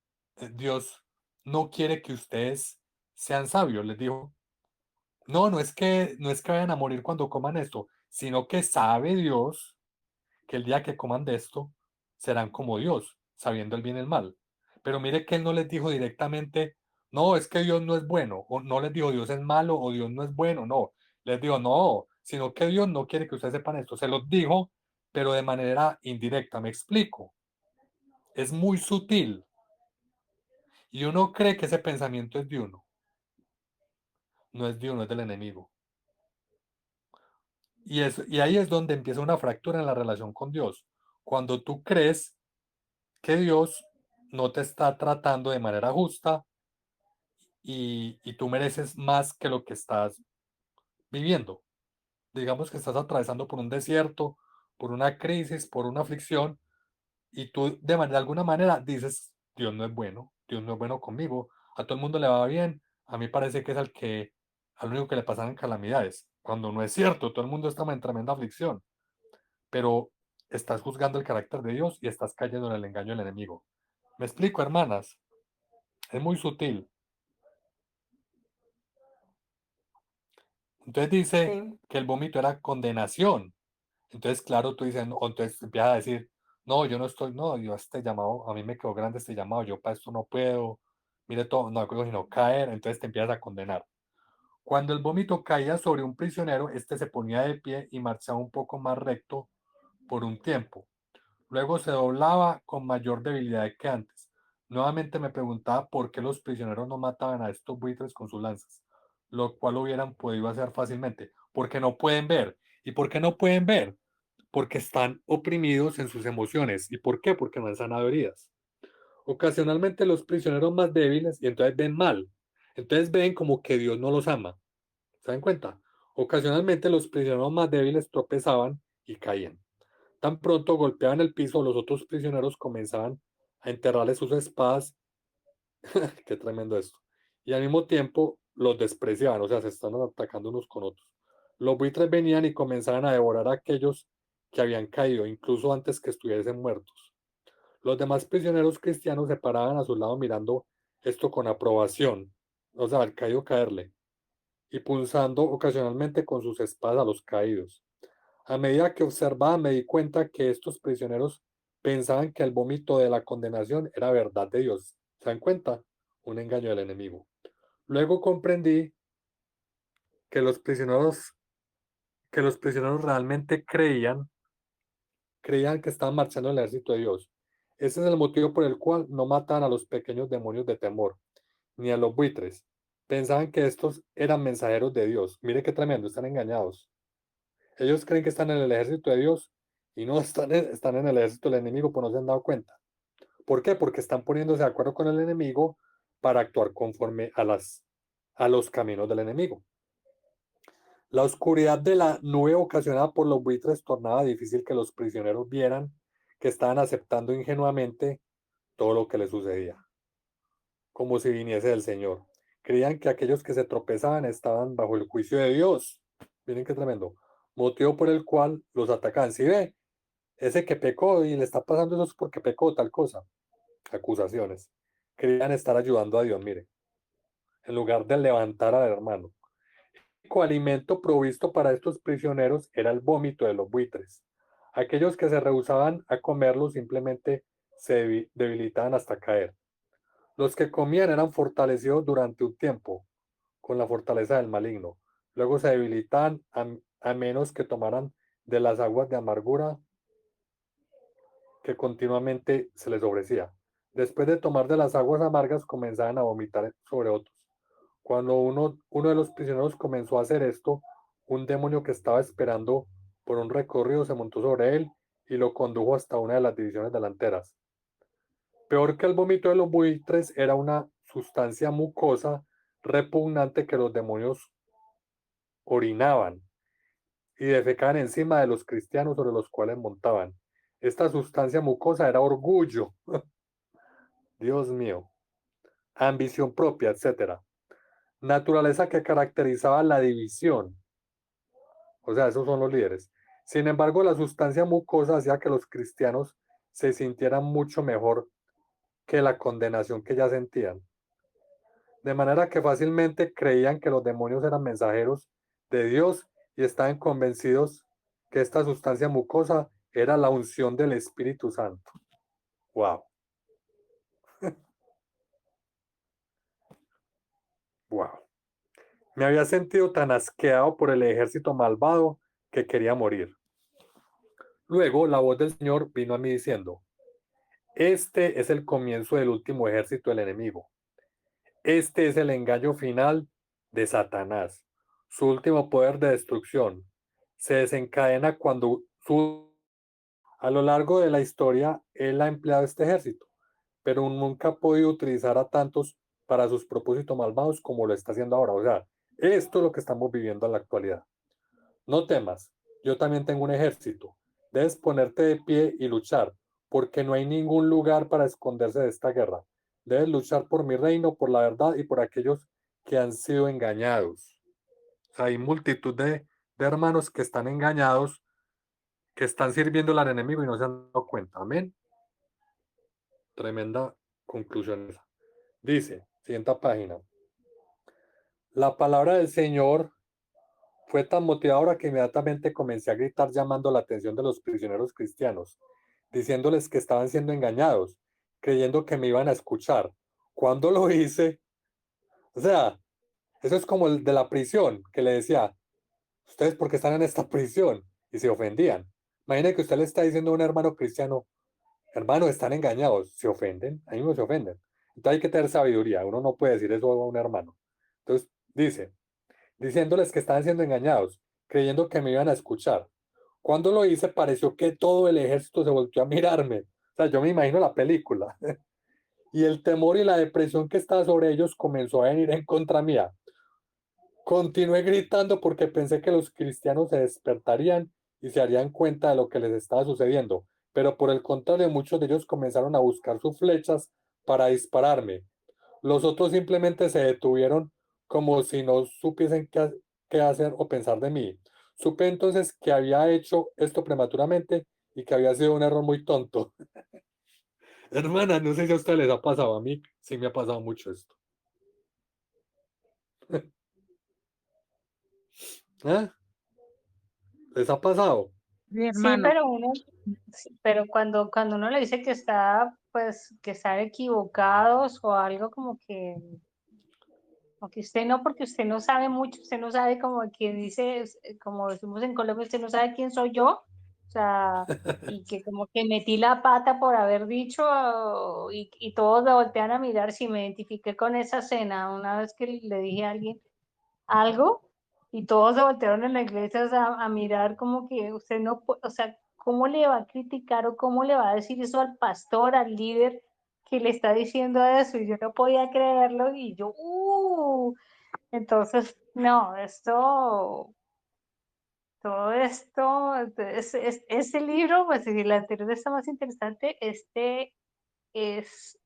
A: Dios no quiere que ustedes sean sabios, les dijo. No es que vayan a morir cuando coman esto, sino que sabe Dios que el día que coman de esto serán como Dios, sabiendo el bien y el mal. Pero mire que él no les dijo directamente, no, es que Dios no es bueno, o no les dijo Dios es malo o Dios no es bueno, no. Les dijo, no, sino que Dios no quiere que ustedes sepan esto. Se los dijo, pero de manera indirecta, me explico. Es muy sutil. Y uno cree que ese pensamiento es de uno. No es de uno, es del enemigo. Y ahí es donde empieza una fractura en la relación con Dios. Cuando tú crees que Dios no te está tratando de manera justa y tú mereces más que lo que estás viviendo. Digamos que estás atravesando por un desierto, por una crisis, por una aflicción, y tú de alguna manera dices, Dios no es bueno, Dios no es bueno conmigo, a todo el mundo le va bien, a mí parece que es al único que le pasan calamidades, cuando no es cierto, todo el mundo está en tremenda aflicción, pero estás juzgando el carácter de Dios y estás cayendo en el engaño del enemigo. ¿Me explico, hermanas? Es muy sutil. Entonces dice
D: Sí,
A: que el vómito era condenación. Entonces, claro, tú dices, o entonces empiezas a decir, no, yo no estoy, no, yo este llamado, a mí me quedó grande este llamado, yo para esto no puedo, mire todo, no puedo sino caer, entonces te empiezas a condenar. Cuando el vómito caía sobre un prisionero, este se ponía de pie y marchaba un poco más recto por un tiempo. Luego se doblaba con mayor debilidad que antes. Nuevamente me preguntaba por qué los prisioneros no mataban a estos buitres con sus lanzas, lo cual hubieran podido hacer fácilmente, porque no pueden ver. ¿Y por qué no pueden ver? Porque están oprimidos en sus emociones. ¿Y por qué? Porque no han sanado heridas. Ocasionalmente los prisioneros más débiles, y entonces ven mal, entonces ven como que Dios no los ama. ¿Se dan cuenta? Ocasionalmente los prisioneros más débiles tropezaban y caían. Tan pronto golpeaban el piso, los otros prisioneros comenzaban a enterrarles sus espadas. Qué tremendo esto. Y al mismo tiempo los despreciaban, o sea, se están atacando unos con otros. Los buitres venían y comenzaban a devorar a aquellos que habían caído, incluso antes que estuviesen muertos. Los demás prisioneros cristianos se paraban a su lado mirando esto con aprobación, o sea, al caído caerle, y punzando ocasionalmente con sus espadas a los caídos. A medida que observaba me di cuenta que estos prisioneros pensaban que el vómito de la condenación era verdad de Dios. ¿Se dan cuenta? Un engaño del enemigo. Luego comprendí que los prisioneros realmente creían que estaban marchando en el ejército de Dios. Ese es el motivo por el cual no mataban a los pequeños demonios de temor, ni a los buitres. Pensaban que estos eran mensajeros de Dios. Mire qué tremendo, están engañados. Ellos creen que están en el ejército de Dios y no están en el ejército del enemigo, pues no se han dado cuenta. ¿Por qué? Porque están poniéndose de acuerdo con el enemigo para actuar conforme a los caminos del enemigo. La oscuridad de la nube ocasionada por los buitres tornaba difícil que los prisioneros vieran que estaban aceptando ingenuamente todo lo que les sucedía, como si viniese del Señor. Creían que aquellos que se tropezaban estaban bajo el juicio de Dios. Miren qué tremendo. Motivo por el cual los atacan. Si ve, ese que pecó y le está pasando eso es porque pecó tal cosa. Acusaciones. Creían estar ayudando a Dios, mire, en lugar de levantar al hermano. El único alimento provisto para estos prisioneros era el vómito de los buitres. Aquellos que se rehusaban a comerlo simplemente se debilitaban hasta caer. Los que comían eran fortalecidos durante un tiempo con la fortaleza del maligno. Luego se debilitaban a menos que tomaran de las aguas de amargura que continuamente se les ofrecía. Después de tomar de las aguas amargas, comenzaban a vomitar sobre otros. Cuando uno de los prisioneros comenzó a hacer esto, un demonio que estaba esperando por un recorrido se montó sobre él y lo condujo hasta una de las divisiones delanteras. Peor que el vómito de los buitres era una sustancia mucosa repugnante que los demonios orinaban y defecaban encima de los cristianos sobre los cuales montaban. Esta sustancia mucosa era orgullo. Dios mío. Ambición propia, etcétera. Naturaleza que caracterizaba la división. O sea, esos son los líderes. Sin embargo, la sustancia mucosa hacía que los cristianos se sintieran mucho mejor que la condenación que ya sentían. De manera que fácilmente creían que los demonios eran mensajeros de Dios y estaban convencidos que esta sustancia mucosa era la unción del Espíritu Santo. Wow. Wow. Me había sentido tan asqueado por el ejército malvado que quería morir. Luego la voz del Señor vino a mí diciendo, este es el comienzo del último ejército del enemigo. Este es el engaño final de Satanás. Su último poder de destrucción se desencadena cuando a lo largo de la historia él ha empleado este ejército, pero nunca ha podido utilizar a tantos para sus propósitos malvados como lo está haciendo ahora. O sea, esto es lo que estamos viviendo en la actualidad. No temas, yo también tengo un ejército. Debes ponerte de pie y luchar, porque no hay ningún lugar para esconderse de esta guerra. Debes luchar por mi reino, por la verdad y por aquellos que han sido engañados. O sea, hay multitud de hermanos que están engañados, que están sirviendo al enemigo y no se han dado cuenta. Amén. Tremenda conclusión esa. Dice, siguiente página. La palabra del Señor fue tan motivadora que inmediatamente comencé a gritar llamando la atención de los prisioneros cristianos, diciéndoles que estaban siendo engañados, creyendo que me iban a escuchar. Cuando lo hice, o sea, eso es como el de la prisión, que le decía, ¿ustedes por qué están en esta prisión? Y se ofendían. Imaginen que usted le está diciendo a un hermano cristiano, hermano, están engañados, se ofenden, a mí no se ofenden. Entonces hay que tener sabiduría, uno no puede decir eso a un hermano. Entonces dice, diciéndoles que estaban siendo engañados, creyendo que me iban a escuchar. Cuando lo hice, pareció que todo el ejército se volvió a mirarme. O sea, yo me imagino la película. Y el temor y la depresión que estaba sobre ellos comenzó a venir en contra mía. Continué gritando porque pensé que los cristianos se despertarían y se harían cuenta de lo que les estaba sucediendo, pero por el contrario, muchos de ellos comenzaron a buscar sus flechas para dispararme. Los otros simplemente se detuvieron como si no supiesen qué hacer o pensar de mí. Supe entonces que había hecho esto prematuramente y que había sido un error muy tonto. Hermana, no sé si a ustedes les ha pasado, a mí sí me ha pasado mucho esto. ¿Eh? ¿Les ha pasado?
B: Sí,
C: Sí,
B: hermano.
C: pero uno, sí, pero cuando uno le dice que está, pues, que están equivocados o algo como que usted no, porque usted no sabe mucho, usted no sabe como quien dice, como decimos en Colombia, usted no sabe quién soy yo, o sea, y que como que metí la pata por haber dicho, y todos me voltean a mirar si me identifiqué con esa escena, una vez que le dije a alguien algo, y todos se voltearon en la iglesia, o sea, a mirar como que usted no puede, o sea, ¿cómo le va a criticar o cómo le va a decir eso al pastor, al líder que le está diciendo eso? Y yo no podía creerlo y yo, entonces, no, todo esto, ese libro, pues si el anterior está más interesante, este es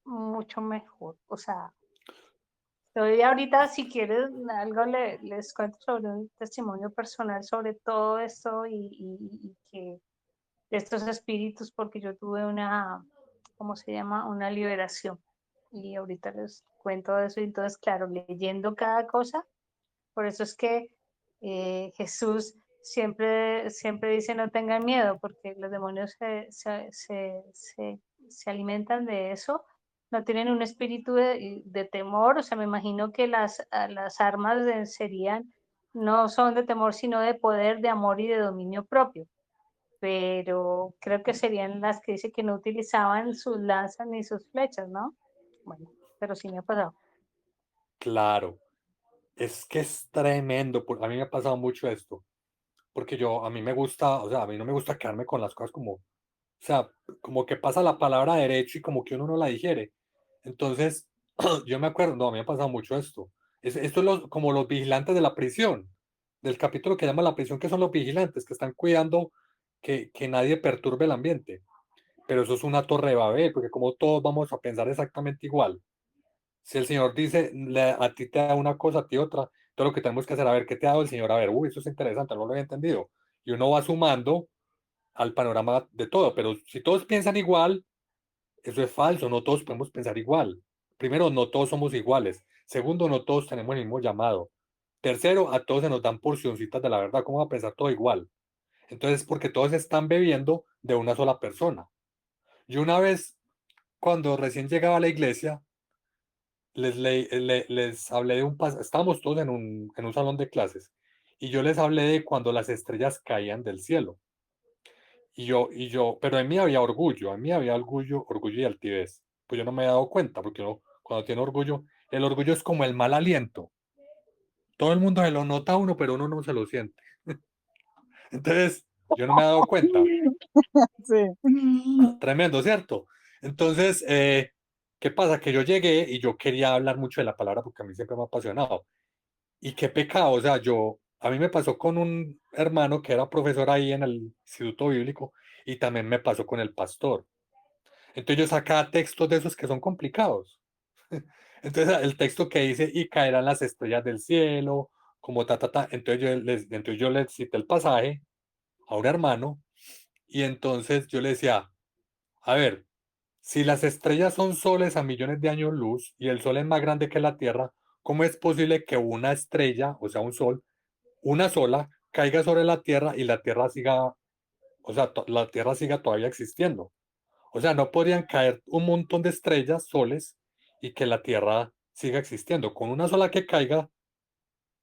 C: mucho mejor, o sea, estoy ahorita, si quieres, algo les cuento sobre un testimonio personal sobre todo esto y que estos espíritus, porque yo tuve una, ¿cómo se llama? Una liberación. Y ahorita les cuento eso. Y entonces, claro, leyendo cada cosa, por eso es que Jesús siempre dice no tengan miedo, porque los demonios se alimentan de eso, no tienen un espíritu de temor, o sea, me imagino que las armas serían, no son de temor, sino de poder, de amor y de dominio propio, pero creo que serían las que dice que no utilizaban sus lanzas ni sus flechas, ¿no? Bueno, pero sí me ha pasado.
A: Claro, es que es tremendo. A mí me ha pasado mucho esto, porque a mí me gusta, o sea, a mí no me gusta quedarme con las cosas como, o sea, como que pasa la palabra derecho y como que uno no la digiere. Entonces, yo me acuerdo, no, a mí me ha pasado mucho esto. Esto es como los vigilantes de la prisión, del capítulo que llama la prisión, que son los vigilantes, que están cuidando que nadie perturbe el ambiente. Pero eso es una torre de Babel, porque como todos vamos a pensar exactamente igual. Si el Señor dice, a ti te da una cosa, a ti otra, todo lo que tenemos que hacer, a ver, ¿qué te ha dado el Señor? A ver, uy, eso es interesante, no lo había entendido. Y uno va sumando al panorama de todo, pero si todos piensan igual, eso es falso, no todos podemos pensar igual. Primero, no todos somos iguales. Segundo, no todos tenemos el mismo llamado. Tercero, a todos se nos dan porcioncitas de la verdad. ¿Cómo va a pensar todo igual? Entonces, porque todos están bebiendo de una sola persona. Yo una vez, cuando recién llegaba a la iglesia, les hablé de estábamos todos en un salón de clases, y yo les hablé de cuando las estrellas caían del cielo. Pero en mí había orgullo, en mí había orgullo y altivez. Pues yo no me había dado cuenta, porque uno, cuando tiene orgullo, el orgullo es como el mal aliento. Todo el mundo se lo nota a uno, pero uno no se lo siente. Entonces, yo no me había dado cuenta.
B: Sí.
A: Tremendo, ¿cierto? Entonces, ¿qué pasa? Que yo llegué y yo quería hablar mucho de la palabra porque a mí siempre me ha apasionado. Y qué pecado, o sea, a mí me pasó con un hermano que era profesor ahí en el Instituto Bíblico y también me pasó con el pastor. Entonces yo sacaba textos de esos que son complicados. Entonces el texto que dice, y caerán las estrellas del cielo, como ta, ta, ta. Entonces yo le cité el pasaje a un hermano y entonces yo le decía, a ver, si las estrellas son soles a millones de años luz y el sol es más grande que la Tierra, ¿cómo es posible que una estrella, o sea, un sol, una sola, caiga sobre la Tierra y la Tierra siga, o sea, la Tierra siga todavía existiendo? O sea, no podrían caer un montón de estrellas, soles, y que la Tierra siga existiendo. Con una sola que caiga,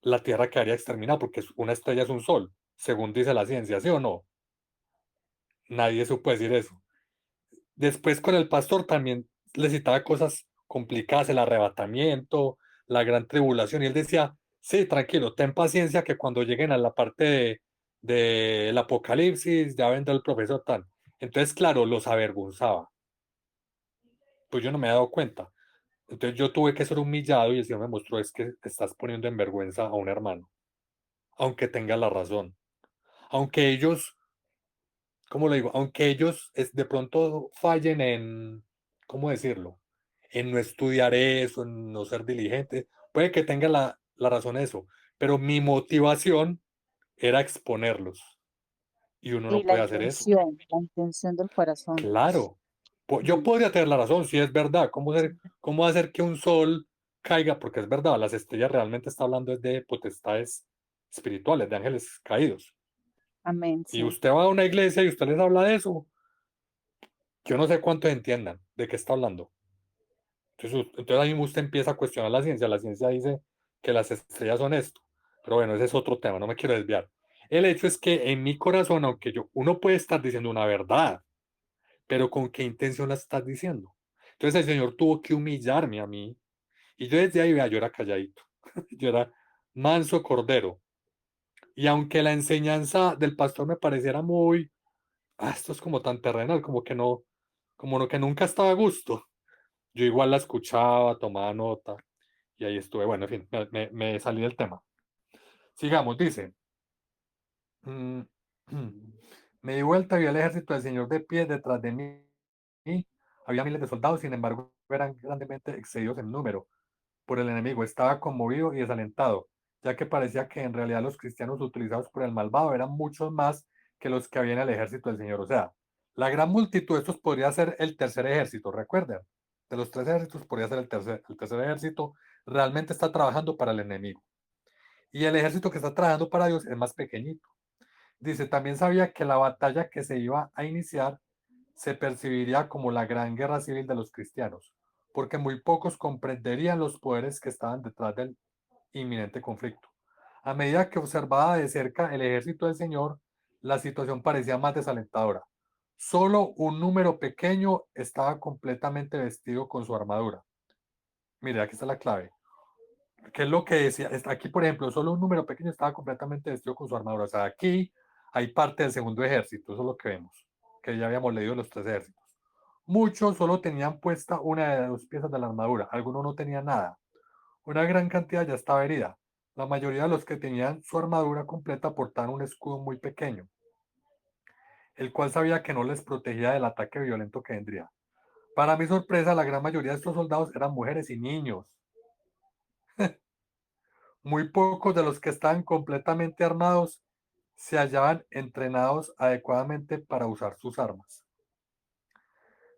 A: la Tierra quedaría exterminada porque una estrella es un sol, según dice la ciencia, ¿sí o no? Nadie supo decir eso. Después con el pastor también le citaba cosas complicadas, el arrebatamiento, la gran tribulación, y él decía, sí, tranquilo, ten paciencia que cuando lleguen a la parte del Apocalipsis ya vendrá el profesor tal. Entonces, claro, los avergonzaba. Pues yo no me he dado cuenta. Entonces yo tuve que ser humillado y el Señor me mostró es que te estás poniendo en vergüenza a un hermano, aunque tenga la razón. Aunque ellos, ¿cómo lo digo? Aunque ellos de pronto fallen en, ¿cómo decirlo? En no estudiar eso, en no ser diligente. Puede que tenga la razón eso, pero mi motivación era exponerlos y uno
B: Y
A: no puede hacer eso.
B: la intención del corazón.
A: Claro, yo
B: Mm,
A: podría tener la razón, si es verdad.
B: sí.
A: ¿Cómo hacer que un sol caiga? Porque es verdad, las estrellas realmente está hablando es de potestades espirituales, de ángeles caídos.
B: Amén,
A: Y
B: sí.
A: usted va a una iglesia y usted les habla de eso. Yo no sé cuántos entiendan de qué está hablando. Entonces ahí usted empieza a cuestionar la ciencia. La ciencia dice que las estrellas son esto. Pero bueno, ese es otro tema, no me quiero desviar. El hecho es que en mi corazón, aunque uno puede estar diciendo una verdad, pero ¿con qué intención la estás diciendo? Entonces el Señor tuvo que humillarme a mí y yo desde ahí, vea, yo era calladito, yo era manso cordero. Y aunque la enseñanza del pastor me pareciera muy, esto es como tan terrenal, como que no, como no, que nunca estaba a gusto, yo igual la escuchaba, tomaba nota y ahí estuve. Bueno, en fin, me salí del tema. Sigamos, dice. Mm, Me di vuelta y vi al ejército del Señor de pie detrás de mí. Había miles de soldados, sin embargo, eran grandemente excedidos en número por el enemigo. Estaba conmovido y desalentado, ya que parecía que en realidad los cristianos utilizados por el malvado eran muchos más que los que había en el ejército del Señor. O sea, la gran multitud de estos podría ser el tercer ejército, recuerden. De los tres ejércitos podría ser el tercer ejército. Realmente está trabajando para el enemigo. Y el ejército que está trabajando para Dios es más pequeñito. Dice, también sabía que la batalla que se iba a iniciar se percibiría como la gran guerra civil de los cristianos, porque muy pocos comprenderían los poderes que estaban detrás del inminente conflicto. A medida que observaba de cerca el ejército del Señor, la situación parecía más desalentadora. Solo un número pequeño estaba completamente vestido con su armadura. Mire, aquí está la clave. ¿Qué es lo que decía? Aquí, por ejemplo, solo un número pequeño estaba completamente vestido con su armadura. O sea, aquí hay parte del segundo ejército, eso es lo que vemos, que ya habíamos leído los tres ejércitos. Muchos solo tenían puesta una de las dos piezas de la armadura, algunos no tenían nada. Una gran cantidad ya estaba herida. La mayoría de los que tenían su armadura completa portaban un escudo muy pequeño, el cual sabía que no les protegía del ataque violento que vendría. Para mi sorpresa, la gran mayoría de estos soldados eran mujeres y niños. Muy pocos de los que estaban completamente armados se hallaban entrenados adecuadamente para usar sus armas.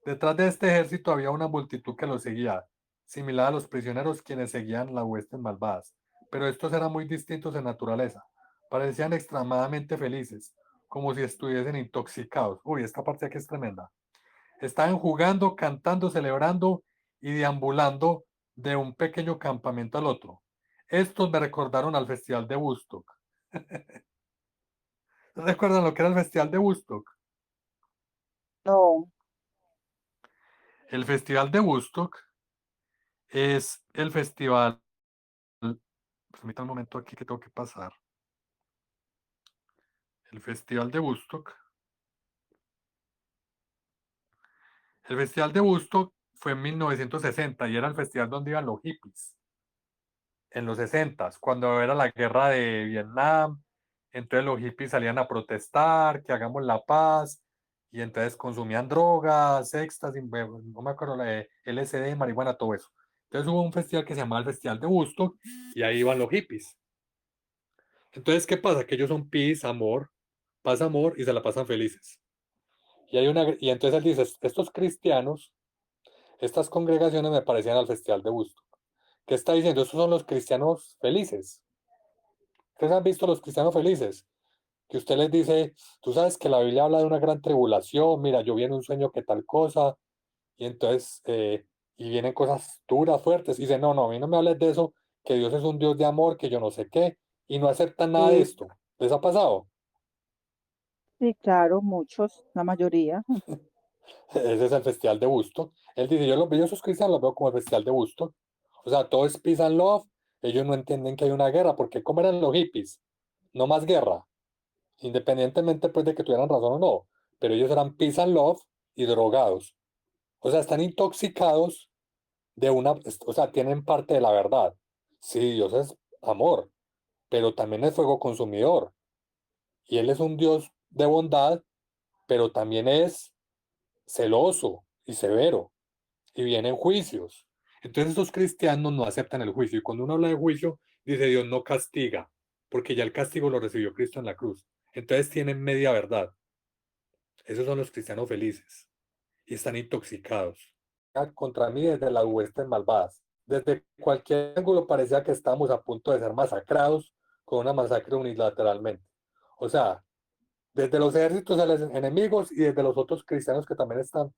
A: Detrás de este ejército había una multitud que los seguía, similar a los prisioneros quienes seguían las huestes malvadas, pero estos eran muy distintos en naturaleza. Parecían extremadamente felices, como si estuviesen intoxicados. Uy, esta parte aquí es tremenda. Estaban jugando, cantando, celebrando y deambulando de un pequeño campamento al otro. Estos me recordaron al Festival de Woodstock. ¿Recuerdan lo que era el Festival de Woodstock?
B: No,
A: El Festival de Woodstock es el festival. Permítame un momento aquí que tengo que pasar. El Festival de Woodstock. El Festival de Woodstock fue en 1960 y era el festival donde iban los hippies. En los 60, cuando era la guerra de Vietnam. Entonces los hippies salían a protestar, que hagamos la paz, y entonces consumían drogas, éxtasis, no me acuerdo, LSD, marihuana, todo eso. Entonces hubo un festival que se llamaba el Festival de Woodstock y ahí iban los hippies. Entonces, ¿qué pasa? Que ellos son peace, amor, paz, amor y se la pasan felices. Y entonces él dice, estos cristianos, estas congregaciones me parecían al Festival de Woodstock. ¿Qué está diciendo? Estos son los cristianos felices. ¿Ustedes han visto los cristianos felices? Que usted les dice, tú sabes que la Biblia habla de una gran tribulación, mira, yo vi en un sueño que tal cosa, y entonces, y vienen cosas duras, fuertes, y dicen, no, no, a mí no me hables de eso, que Dios es un Dios de amor, que yo no sé qué, y no aceptan nada de
B: Sí,
A: esto. ¿Les ha pasado?
B: sí, claro, muchos, la mayoría.
A: Ese es el Festival de Woodstock. Él dice, yo los veo, esos cristianos los veo como el Festial de Woodstock. O sea, todo es peace and love, ellos no entienden que hay una guerra, porque ¿cómo eran los hippies? No más guerra, independientemente pues de que tuvieran razón o no, pero ellos eran peace and love y drogados. O sea, están intoxicados de una, o sea, tienen parte de la verdad. Sí, Dios es amor, pero también es fuego consumidor. Y Él es un Dios de bondad, pero también es celoso y severo. Y vienen juicios. Entonces esos cristianos no aceptan el juicio. Y cuando uno habla de juicio, dice Dios no castiga, porque ya el castigo lo recibió Cristo en la cruz. Entonces tienen media verdad. Esos son los cristianos felices. Y están intoxicados. Contra mí desde las huestes malvadas. Desde cualquier ángulo parecía que estábamos a punto de ser masacrados con una masacre unilateralmente. O sea, desde los ejércitos a los enemigos y desde los otros cristianos que también están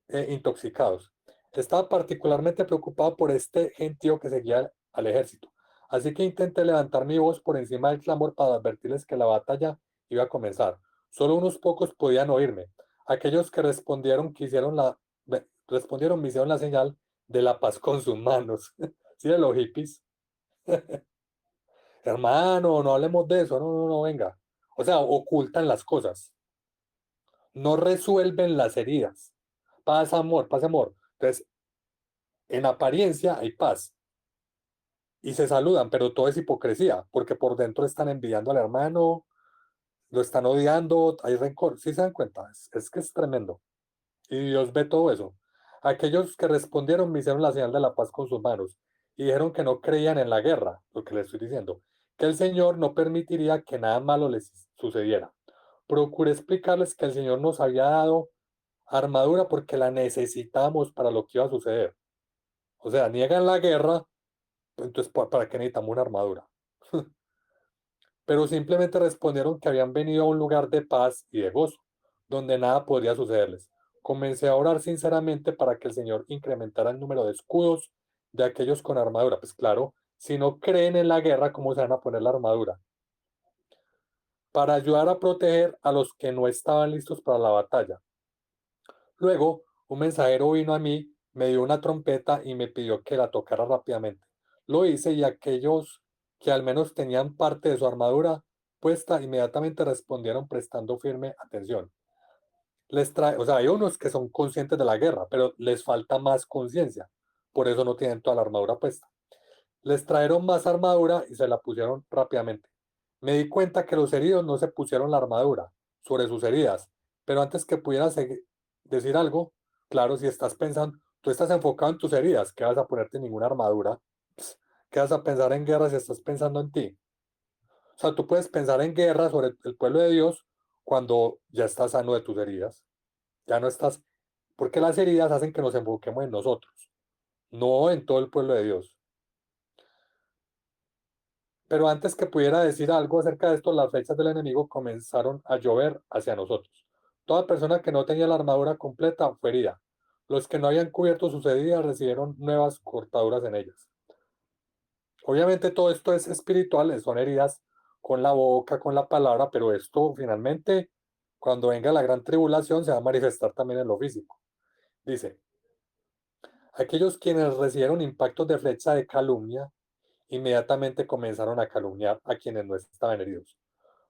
A: intoxicados. Estaba particularmente preocupado por este gentío que seguía al ejército. Así que intenté levantar mi voz por encima del clamor para advertirles que la batalla iba a comenzar. Solo unos pocos podían oírme. Aquellos que respondieron me hicieron la señal de la paz con sus manos. ¿Sí de los hippies? Hermano, no hablemos de eso, no, no, no, venga. O sea, ocultan las cosas, no resuelven las heridas. Paz, amor, paz, amor. Entonces, en apariencia hay paz y se saludan, pero todo es hipocresía, porque por dentro están envidiando al hermano, lo están odiando, hay rencor. ¿Sí se dan cuenta? Es que es tremendo. Y Dios ve todo eso. Aquellos que respondieron me hicieron la señal de la paz con sus manos y dijeron que no creían en la guerra, lo que les estoy diciendo, que el Señor no permitiría que nada malo les sucediera. Procuré explicarles que el Señor nos había dado armadura porque la necesitamos para lo que iba a suceder. O sea, niegan la guerra, entonces ¿para qué necesitamos una armadura? Pero simplemente respondieron que habían venido a un lugar de paz y de gozo, donde nada podría sucederles. Comencé a orar sinceramente para que el Señor incrementara el número de escudos de aquellos con armadura. Pues claro, si no creen en la guerra, ¿cómo se van a poner la armadura? Para ayudar a proteger a los que no estaban listos para la batalla. Luego, un mensajero vino a mí, me dio una trompeta y me pidió que la tocara rápidamente. Lo hice y aquellos que al menos tenían parte de su armadura puesta inmediatamente respondieron prestando firme atención. O sea, hay unos que son conscientes de la guerra, pero les falta más conciencia. Por eso no tienen toda la armadura puesta. Les trajeron más armadura y se la pusieron rápidamente. Me di cuenta que los heridos no se pusieron la armadura sobre sus heridas, pero antes que pudiera decir algo, claro, si estás pensando, tú estás enfocado en tus heridas, ¿qué vas a ponerte ninguna armadura? ¿Qué vas a pensar en guerra si estás pensando en ti? O sea, tú puedes pensar en guerra sobre el pueblo de Dios cuando ya estás sano de tus heridas. Ya no estás, porque las heridas hacen que nos enfoquemos en nosotros, no en todo el pueblo de Dios. Pero antes que pudiera decir algo acerca de esto, las flechas del enemigo comenzaron a llover hacia nosotros. Toda persona que no tenía la armadura completa fue herida. Los que no habían cubierto sus heridas recibieron nuevas cortaduras en ellas. Obviamente todo esto es espiritual, son heridas con la boca, con la palabra, pero esto finalmente, cuando venga la gran tribulación, se va a manifestar también en lo físico. Dice, aquellos quienes recibieron impactos de flecha de calumnia, inmediatamente comenzaron a calumniar a quienes no estaban heridos.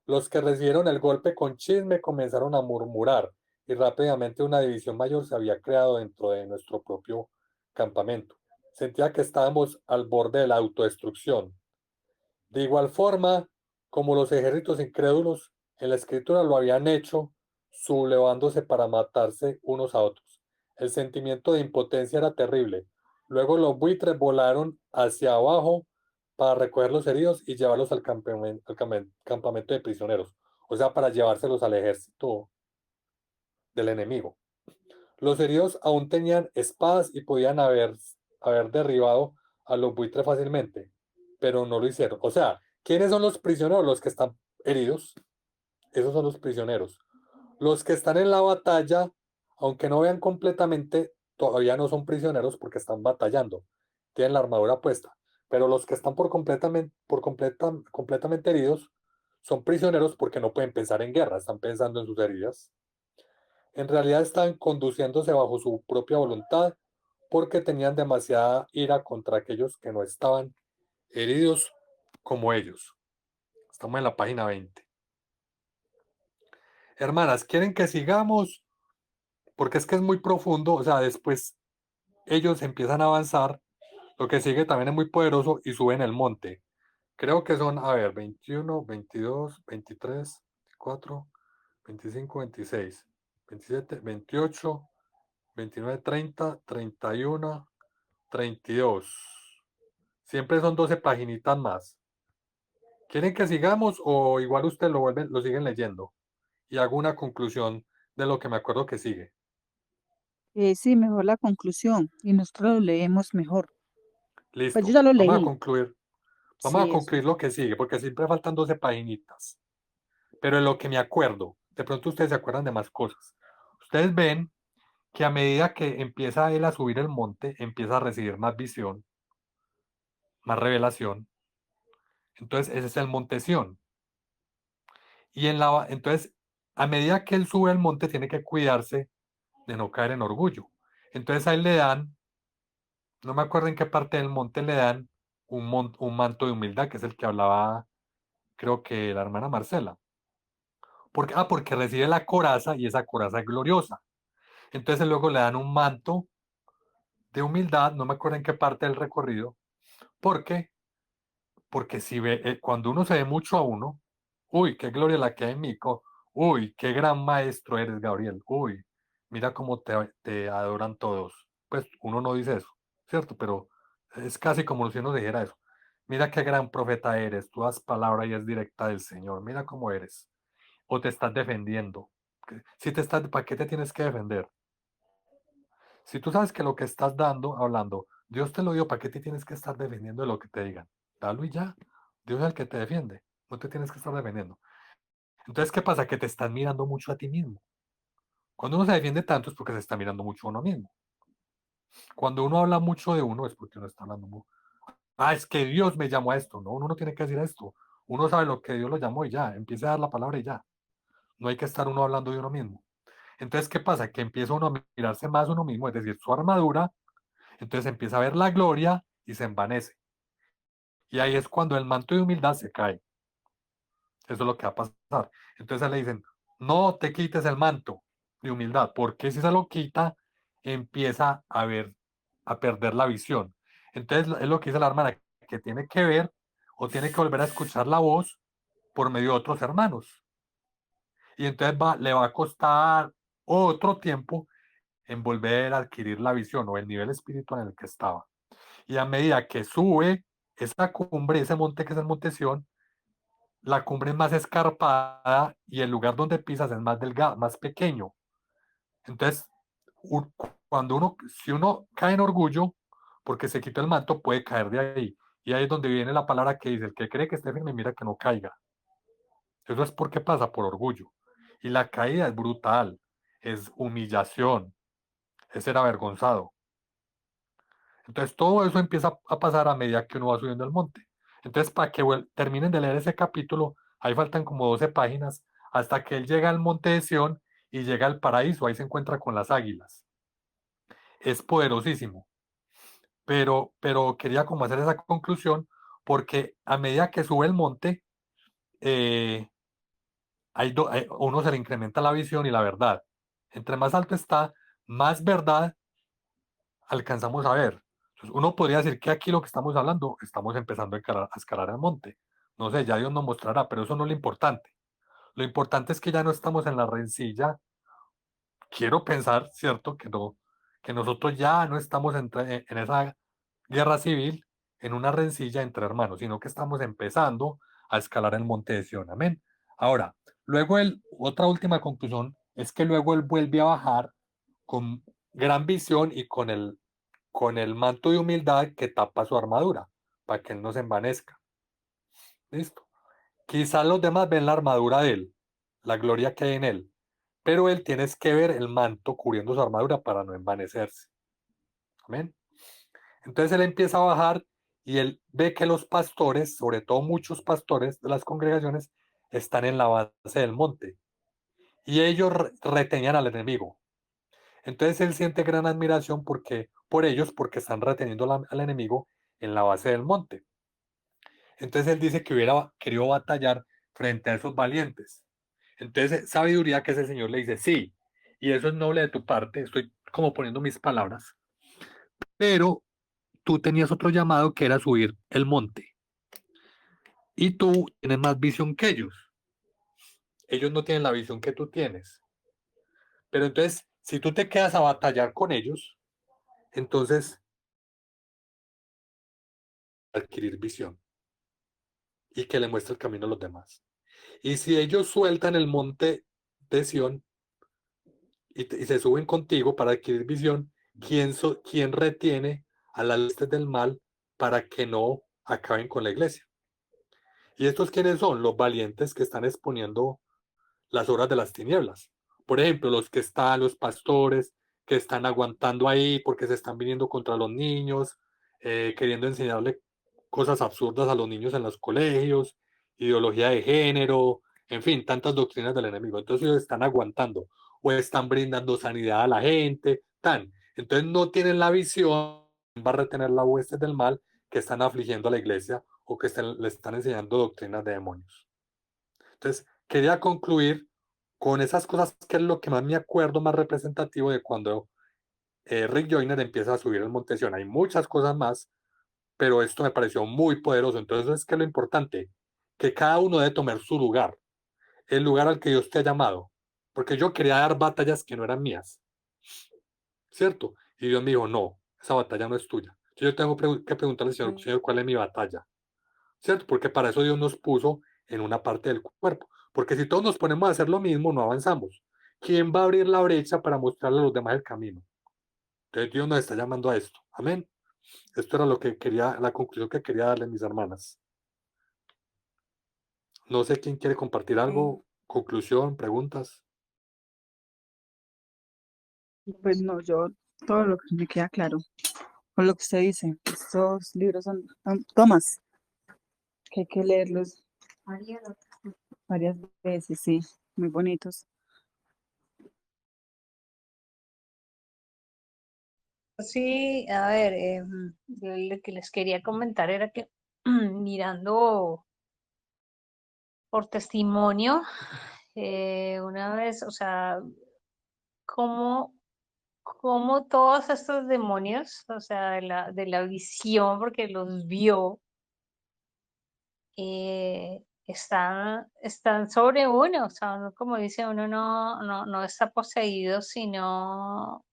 A: Los que recibieron el golpe con chisme comenzaron a murmurar y rápidamente una división mayor se había creado dentro de nuestro propio campamento. Sentía que estábamos al borde de la autodestrucción. De igual forma, como los ejércitos incrédulos en la escritura lo habían hecho, sublevándose para matarse unos a otros. El sentimiento de impotencia era terrible. Luego los buitres volaron hacia abajo para recoger los heridos y llevarlos al campamento de prisioneros, o sea, para llevárselos al ejército del enemigo. Los heridos aún tenían espadas y podían haber derribado a los buitres fácilmente, pero no lo hicieron. O sea, ¿quiénes son los prisioneros? Los que están heridos. Esos son los prisioneros. Los que están en la batalla, aunque no vean completamente, todavía no son prisioneros porque están batallando. Tienen la armadura puesta. Pero los que están completamente heridos son prisioneros porque no pueden pensar en guerra, están pensando en sus heridas. En realidad están conduciéndose bajo su propia voluntad porque tenían demasiada ira contra aquellos que no estaban heridos como ellos. Estamos en la página 20. Hermanas, ¿quieren que sigamos? Porque es que es muy profundo, o sea, después ellos empiezan a avanzar, lo que sigue también es muy poderoso y suben el monte. Creo que son, a ver, 21, 22, 23, 24, 25, 26, 27, 28, 29, 30, 31, 32. Siempre son 12 paginitas más. ¿Quieren que sigamos o igual ustedes lo siguen leyendo? Y hago una conclusión de lo que me acuerdo que sigue.
B: Sí, mejor la conclusión y nosotros lo leemos mejor. Pues yo
A: Listo.
B: ya lo
A: Vamos a
B: leí.
A: concluir. Vamos a
B: Sí, eso.
A: concluir lo que sigue, porque siempre faltan 12 paginitas. Pero en lo que me acuerdo, de pronto ustedes se acuerdan de más cosas. Ustedes ven que a medida que empieza él a subir el monte, empieza a recibir más visión, más revelación. Entonces, ese es el monte Sión. Y entonces, a medida que él sube el monte, tiene que cuidarse de no caer en orgullo. Entonces, a él le dan, no me acuerdo en qué parte del monte le dan un manto de humildad, que es el que hablaba, creo que la hermana Marcela. Porque recibe la coraza y esa coraza es gloriosa. Entonces luego le dan un manto de humildad, no me acuerdo en qué parte del recorrido, porque porque si ve, cuando uno se ve mucho a uno, uy, qué gloria la que hay en mí, uy, qué gran maestro eres, Gabriel, uy, mira cómo te adoran todos. Pues uno no dice eso, ¿cierto? Pero es casi como si uno dijera eso. Mira qué gran profeta eres, tú das palabra y es directa del Señor, mira cómo eres. O te estás defendiendo. Si te estás, ¿para qué te tienes que defender? Si tú sabes que lo que estás dando, hablando, Dios te lo dio, ¿para qué te tienes que estar defendiendo de lo que te digan? Dalo y ya. Dios es el que te defiende. No te tienes que estar defendiendo. Entonces, ¿qué pasa? Que te estás mirando mucho a ti mismo. Cuando uno se defiende tanto es porque se está mirando mucho a uno mismo. Cuando uno habla mucho de uno es porque uno está hablando mucho. Ah, es que Dios me llamó a esto. No, uno no tiene que decir esto. Uno sabe lo que Dios lo llamó y ya. Empieza a dar la palabra y ya. No hay que estar uno hablando de uno mismo. Entonces, ¿qué pasa? Que empieza uno a mirarse más uno mismo, es decir, su armadura. Entonces empieza a ver la gloria y se envanece. Y ahí es cuando el manto de humildad se cae. Eso es lo que va a pasar. Entonces le dicen, no te quites el manto de humildad, porque si se lo quita, empieza a ver, a perder la visión. Entonces es lo que dice la hermana, que tiene que ver o tiene que volver a escuchar la voz por medio de otros hermanos. Y entonces le va a costar otro tiempo en volver a adquirir la visión o el nivel espiritual en el que estaba. Y a medida que sube esa cumbre, ese monte que es el Monte Sión, la cumbre es más escarpada y el lugar donde pisas es más delgado, más pequeño. Entonces, cuando si uno cae en orgullo, porque se quita el manto, puede caer de ahí. Y ahí es donde viene la palabra que dice, el que cree que esté firme, mira que no caiga. Eso es porque pasa por orgullo. Y la caída es brutal, es humillación, es ser avergonzado. Entonces todo eso empieza a pasar a medida que uno va subiendo el monte. Entonces para que terminen de leer ese capítulo, ahí faltan como 12 páginas hasta que él llega al monte de Sión y llega al paraíso, ahí se encuentra con las águilas. Es poderosísimo, pero quería como hacer esa conclusión porque a medida que sube el monte, eh, uno se le incrementa la visión y la verdad. Entre más alto está, más verdad alcanzamos a ver. Entonces, uno podría decir que aquí lo que estamos hablando, estamos empezando a escalar el monte. No sé, ya Dios nos mostrará, pero eso no es lo importante. Lo importante es que ya no estamos en la rencilla. Quiero pensar, ¿cierto? Que no, que nosotros ya no estamos en esa guerra civil, en una rencilla entre hermanos, sino que estamos empezando a escalar el monte de Sion. Amén. Ahora, luego otra última conclusión es que luego él vuelve a bajar con gran visión y con el manto de humildad que tapa su armadura, para que él no se envanezca. ¿Listo? Quizás los demás ven la armadura de él, la gloria que hay en él, pero él tienes que ver el manto cubriendo su armadura para no envanecerse. Amén. Entonces él empieza a bajar y él ve que los pastores, sobre todo muchos pastores de las congregaciones, están en la base del monte y ellos retenían al enemigo. Entonces él siente gran admiración por ellos porque están reteniendo al enemigo en la base del monte. Entonces él dice que hubiera querido batallar frente a esos valientes. Entonces, sabiduría que es el Señor le dice, sí, y eso es noble de tu parte, estoy como poniendo mis palabras, pero tú tenías otro llamado que era subir el monte, y tú tienes más visión que ellos. Ellos no tienen la visión que tú tienes. Pero entonces, si tú te quedas a batallar con ellos, entonces adquirir visión y que le muestre el camino a los demás. Y si ellos sueltan el monte de Sión y se suben contigo para adquirir visión, ¿quién retiene a las huestes del mal para que no acaben con la iglesia? ¿Y estos quiénes son? Los valientes que están exponiendo las obras de las tinieblas. Por ejemplo, los pastores que están aguantando ahí porque se están viniendo contra los niños, queriendo enseñarle cosas absurdas a los niños en los colegios, ideología de género, en fin, tantas doctrinas del enemigo. Entonces ellos están aguantando o están brindando sanidad a la gente, tan. Entonces no tienen la visión, va a retener las huestes del mal que están afligiendo a la iglesia o que le están enseñando doctrinas de demonios. Entonces, quería concluir con esas cosas que es lo que más me acuerdo, más representativo de cuando Rick Joyner empieza a subir el Monte Sion. Hay muchas cosas más, pero esto me pareció muy poderoso. Entonces, es que lo importante, que cada uno debe tomar su lugar, el lugar al que Dios te ha llamado. Porque yo quería dar batallas que no eran mías, ¿cierto? Y Dios me dijo, no, esa batalla no es tuya. Yo tengo que preguntarle al Señor, Señor, ¿cuál es mi batalla? ¿Cierto? Porque para eso Dios nos puso en una parte del cuerpo. Porque si todos nos ponemos a hacer lo mismo, no avanzamos. ¿Quién va a abrir la brecha para mostrarle a los demás el camino? Entonces Dios nos está llamando a esto. Amén. Esto era lo que quería, la conclusión que quería darle a mis hermanas. No sé quién quiere compartir algo, conclusión, preguntas.
B: Pues no, yo todo lo que me queda claro con lo que usted dice. Estos libros son tomas que hay que leerlos varias veces, sí, muy bonitos.
C: Sí, a ver, yo lo que les quería comentar era que mirando por testimonio, una vez, o sea, cómo, cómo todos estos demonios, o sea, de la visión, porque los vio, están sobre uno, o sea, uno, como dice uno, no está poseído, sino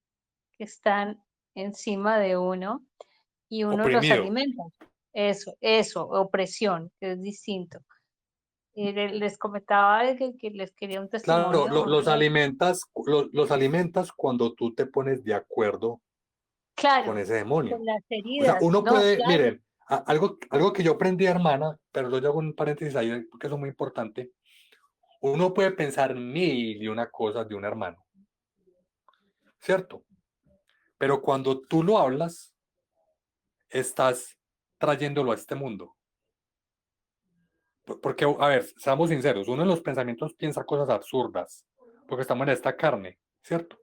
C: que están encima de uno y uno los
A: Oprimido.
C: alimenta. Eso, opresión, que es distinto. Y les comentaba de que les quería un
A: Claro,
C: testimonio.
A: los alimentas cuando tú te pones de acuerdo con
C: Claro,
A: ese demonio.
C: con las
A: O sea,
C: heridas,
A: uno
C: no,
A: puede,
C: claro,
A: miren, algo que yo aprendí, hermana, pero lo hago un paréntesis ahí porque eso es muy importante. Uno puede pensar mil y una cosa de un hermano, ¿cierto? Pero cuando tú lo hablas, estás trayéndolo a este mundo. Porque, a ver, seamos sinceros, uno en los pensamientos piensa cosas absurdas, porque estamos en esta carne, ¿cierto?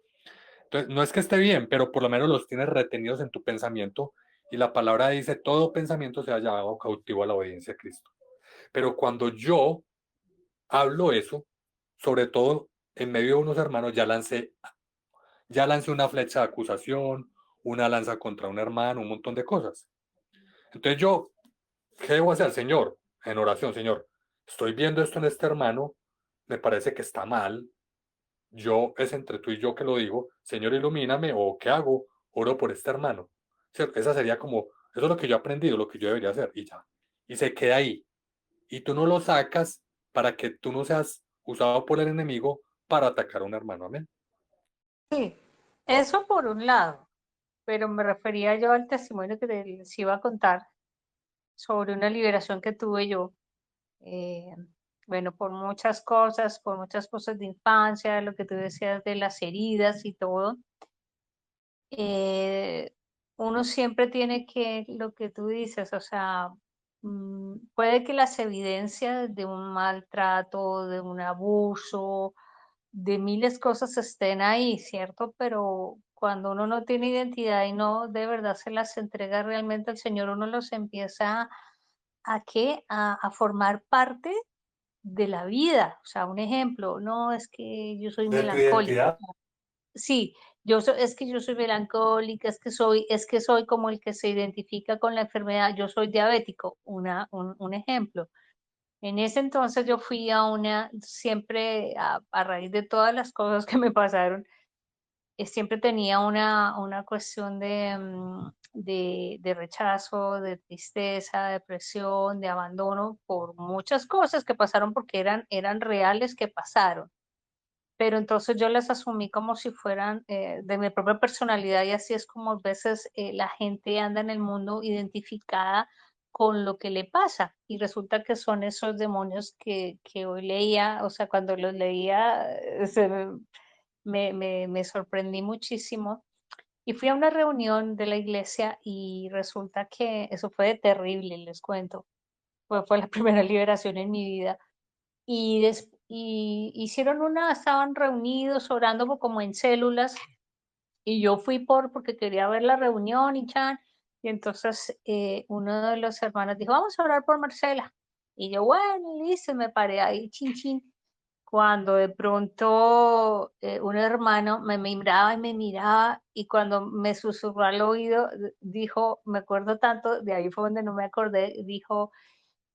A: Entonces, no es que esté bien, pero por lo menos los tienes retenidos en tu pensamiento y la palabra dice, todo pensamiento se ha llevado cautivo a la obediencia a Cristo. Pero cuando yo hablo eso, sobre todo en medio de unos hermanos, ya lancé una flecha de acusación, una lanza contra un hermano, un montón de cosas. Entonces ¿qué debo hacer, Señor? En oración, Señor, estoy viendo esto en este hermano, me parece que está mal. Es entre tú y yo que lo digo, Señor, ilumíname, o ¿qué hago? Oro por este hermano. ¿Cierto? Esa sería como, eso es lo que yo he aprendido, lo que yo debería hacer, y ya. Y se queda ahí. Y tú no lo sacas para que tú no seas usado por el enemigo para atacar a un hermano. Amén.
C: Sí, eso por un lado, pero me refería yo al testimonio que les iba a contar sobre una liberación que tuve yo. eh, bueno, por muchas cosas de infancia, lo que tú decías de las heridas y todo. Uno siempre tiene que, lo que tú dices, o sea, puede que las evidencias de un maltrato, de un abuso, de miles cosas estén ahí, ¿cierto? Pero cuando uno no tiene identidad y no de verdad se las entrega realmente al Señor, uno los empieza a qué? A formar parte de la vida. O sea, un ejemplo, no es que yo soy
A: De tu
C: melancólica.
A: identidad.
C: Sí, es que yo soy melancólica, es que soy como el que se identifica con la enfermedad, yo soy diabético, un ejemplo. En ese entonces yo fui siempre a raíz de todas las cosas que me pasaron, siempre tenía una cuestión de rechazo, de tristeza, depresión, de abandono por muchas cosas que pasaron porque eran reales que pasaron. Pero entonces yo las asumí como si fueran de mi propia personalidad y así es como a veces la gente anda en el mundo identificada con lo que le pasa y resulta que son esos demonios que hoy leía, o sea, cuando los leía me sorprendí muchísimo y fui a una reunión de la iglesia y resulta que eso fue terrible, les cuento, fue la primera liberación en mi vida y hicieron estaban reunidos orando como en células y yo fui porque quería ver la reunión y chan, y entonces uno de los hermanos dijo, vamos a orar por Marcela. Y yo, bueno, listo, me paré ahí, chin, chin, cuando de pronto un hermano me miraba y me miraba y cuando me susurró al oído, dijo, me acuerdo tanto, de ahí fue donde no me acordé, dijo,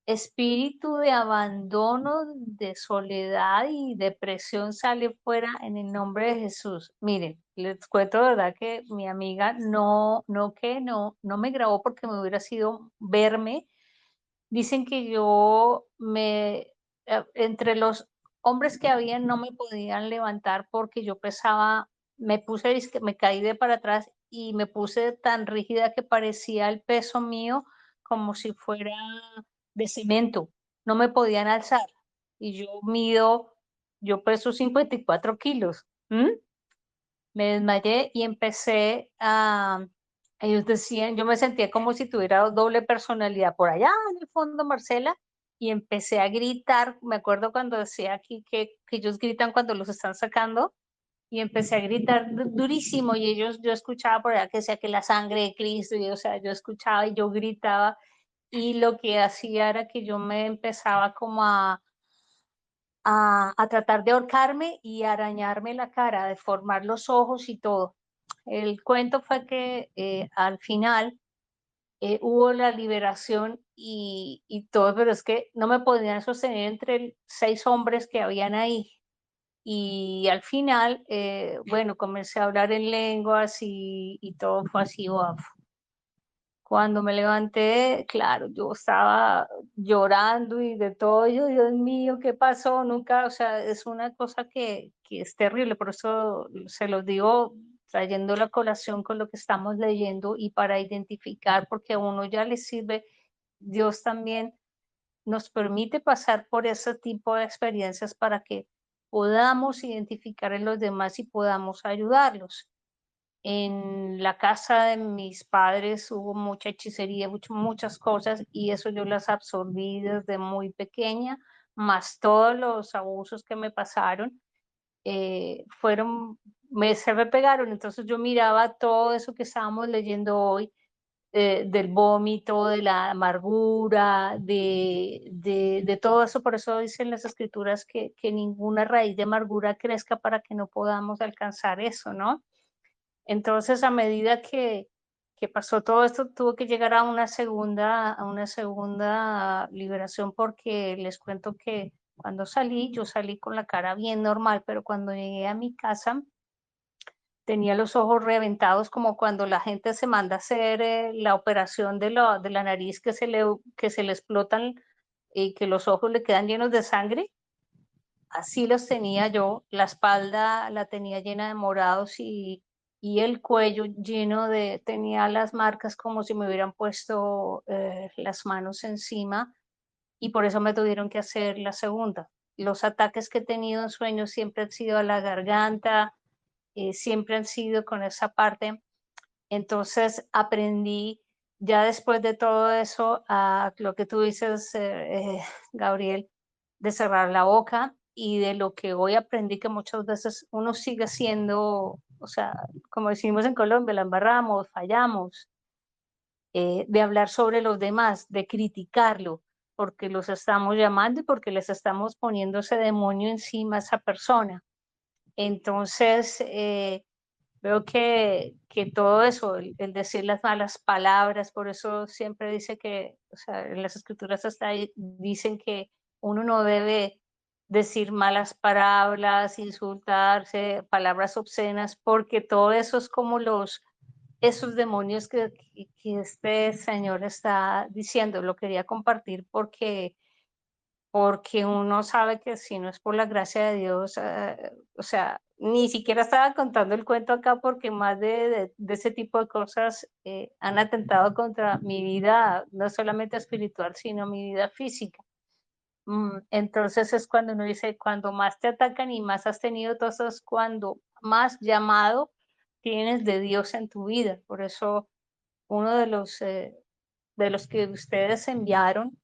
C: espíritu de abandono, de soledad y depresión sale fuera en el nombre de Jesús. Miren, les cuento de verdad que mi amiga no me grabó porque me hubiera sido verme. Dicen que entre los hombres que habían no me podían levantar porque yo pesaba, me caí de para atrás y me puse tan rígida que parecía el peso mío como si fuera de cemento. No me podían alzar. Y yo peso 54 kilos. Me desmayé y ellos decían, yo me sentía como si tuviera doble personalidad por allá en el fondo, Marcela, y empecé a gritar, me acuerdo cuando decía aquí que ellos gritan cuando los están sacando, y empecé a gritar durísimo, y yo escuchaba por allá que decía que la sangre de Cristo, y o sea, yo escuchaba y yo gritaba, y lo que hacía era que yo me empezaba como a tratar de ahorcarme y arañarme la cara, deformar los ojos y todo. El cuento fue que al final hubo la liberación y todo, pero es que no me podían sostener entre 6 hombres que habían ahí. Y al final, bueno, comencé a hablar en lenguas y todo fue así, wow. Cuando me levanté, claro, yo estaba llorando y de todo, yo, Dios mío, ¿qué pasó? Nunca, o sea, es una cosa que es terrible, por eso se los digo trayendo la colación con lo que estamos leyendo y para identificar, porque a uno ya le sirve, Dios también nos permite pasar por ese tipo de experiencias para que podamos identificar en los demás y podamos ayudarlos. En la casa de mis padres hubo mucha hechicería, muchas cosas, y eso yo las absorbí desde muy pequeña, más todos los abusos que me pasaron, se me pegaron. Entonces yo miraba todo eso que estábamos leyendo hoy, del vómito, de la amargura, de todo eso. Por eso dicen las escrituras que ninguna raíz de amargura crezca para que no podamos alcanzar eso, ¿no? Entonces, a medida que pasó todo esto, tuvo que llegar a una segunda liberación porque les cuento que Cuando salí, yo salí con la cara bien normal, pero cuando llegué a mi casa tenía los ojos reventados, como cuando la gente se manda a hacer la operación de la nariz que se le explotan y que los ojos le quedan llenos de sangre. Así los tenía yo, la espalda la tenía llena de morados y el cuello lleno tenía las marcas como si me hubieran puesto las manos encima, y por eso me tuvieron que hacer la segunda. Los ataques que he tenido en sueños siempre han sido a la garganta, siempre han sido con esa parte. Entonces aprendí ya después de todo eso a lo que tú dices, Gabriel, de cerrar la boca, y de lo que hoy aprendí que muchas veces uno sigue siendo, o sea, como decimos en Colombia, la embarramos, fallamos, de hablar sobre los demás, de criticarlo, porque los estamos llamando y porque les estamos poniendo ese demonio encima a esa persona. Entonces, veo que todo eso, el decir las malas palabras, por eso siempre dice que, o sea, en las escrituras hasta ahí dicen que uno no debe decir malas palabras, insultarse, palabras obscenas, porque todo eso es como esos demonios que este señor está diciendo. Lo quería compartir porque uno sabe que si no es por la gracia de Dios, o sea, ni siquiera estaba contando el cuento acá porque más de ese tipo de cosas han atentado contra mi vida, no solamente espiritual, sino mi vida física. Entonces es cuando uno dice, cuando más te atacan y más has tenido todo eso, es cuando más llamado tienes de Dios en tu vida. Por eso uno de los que ustedes enviaron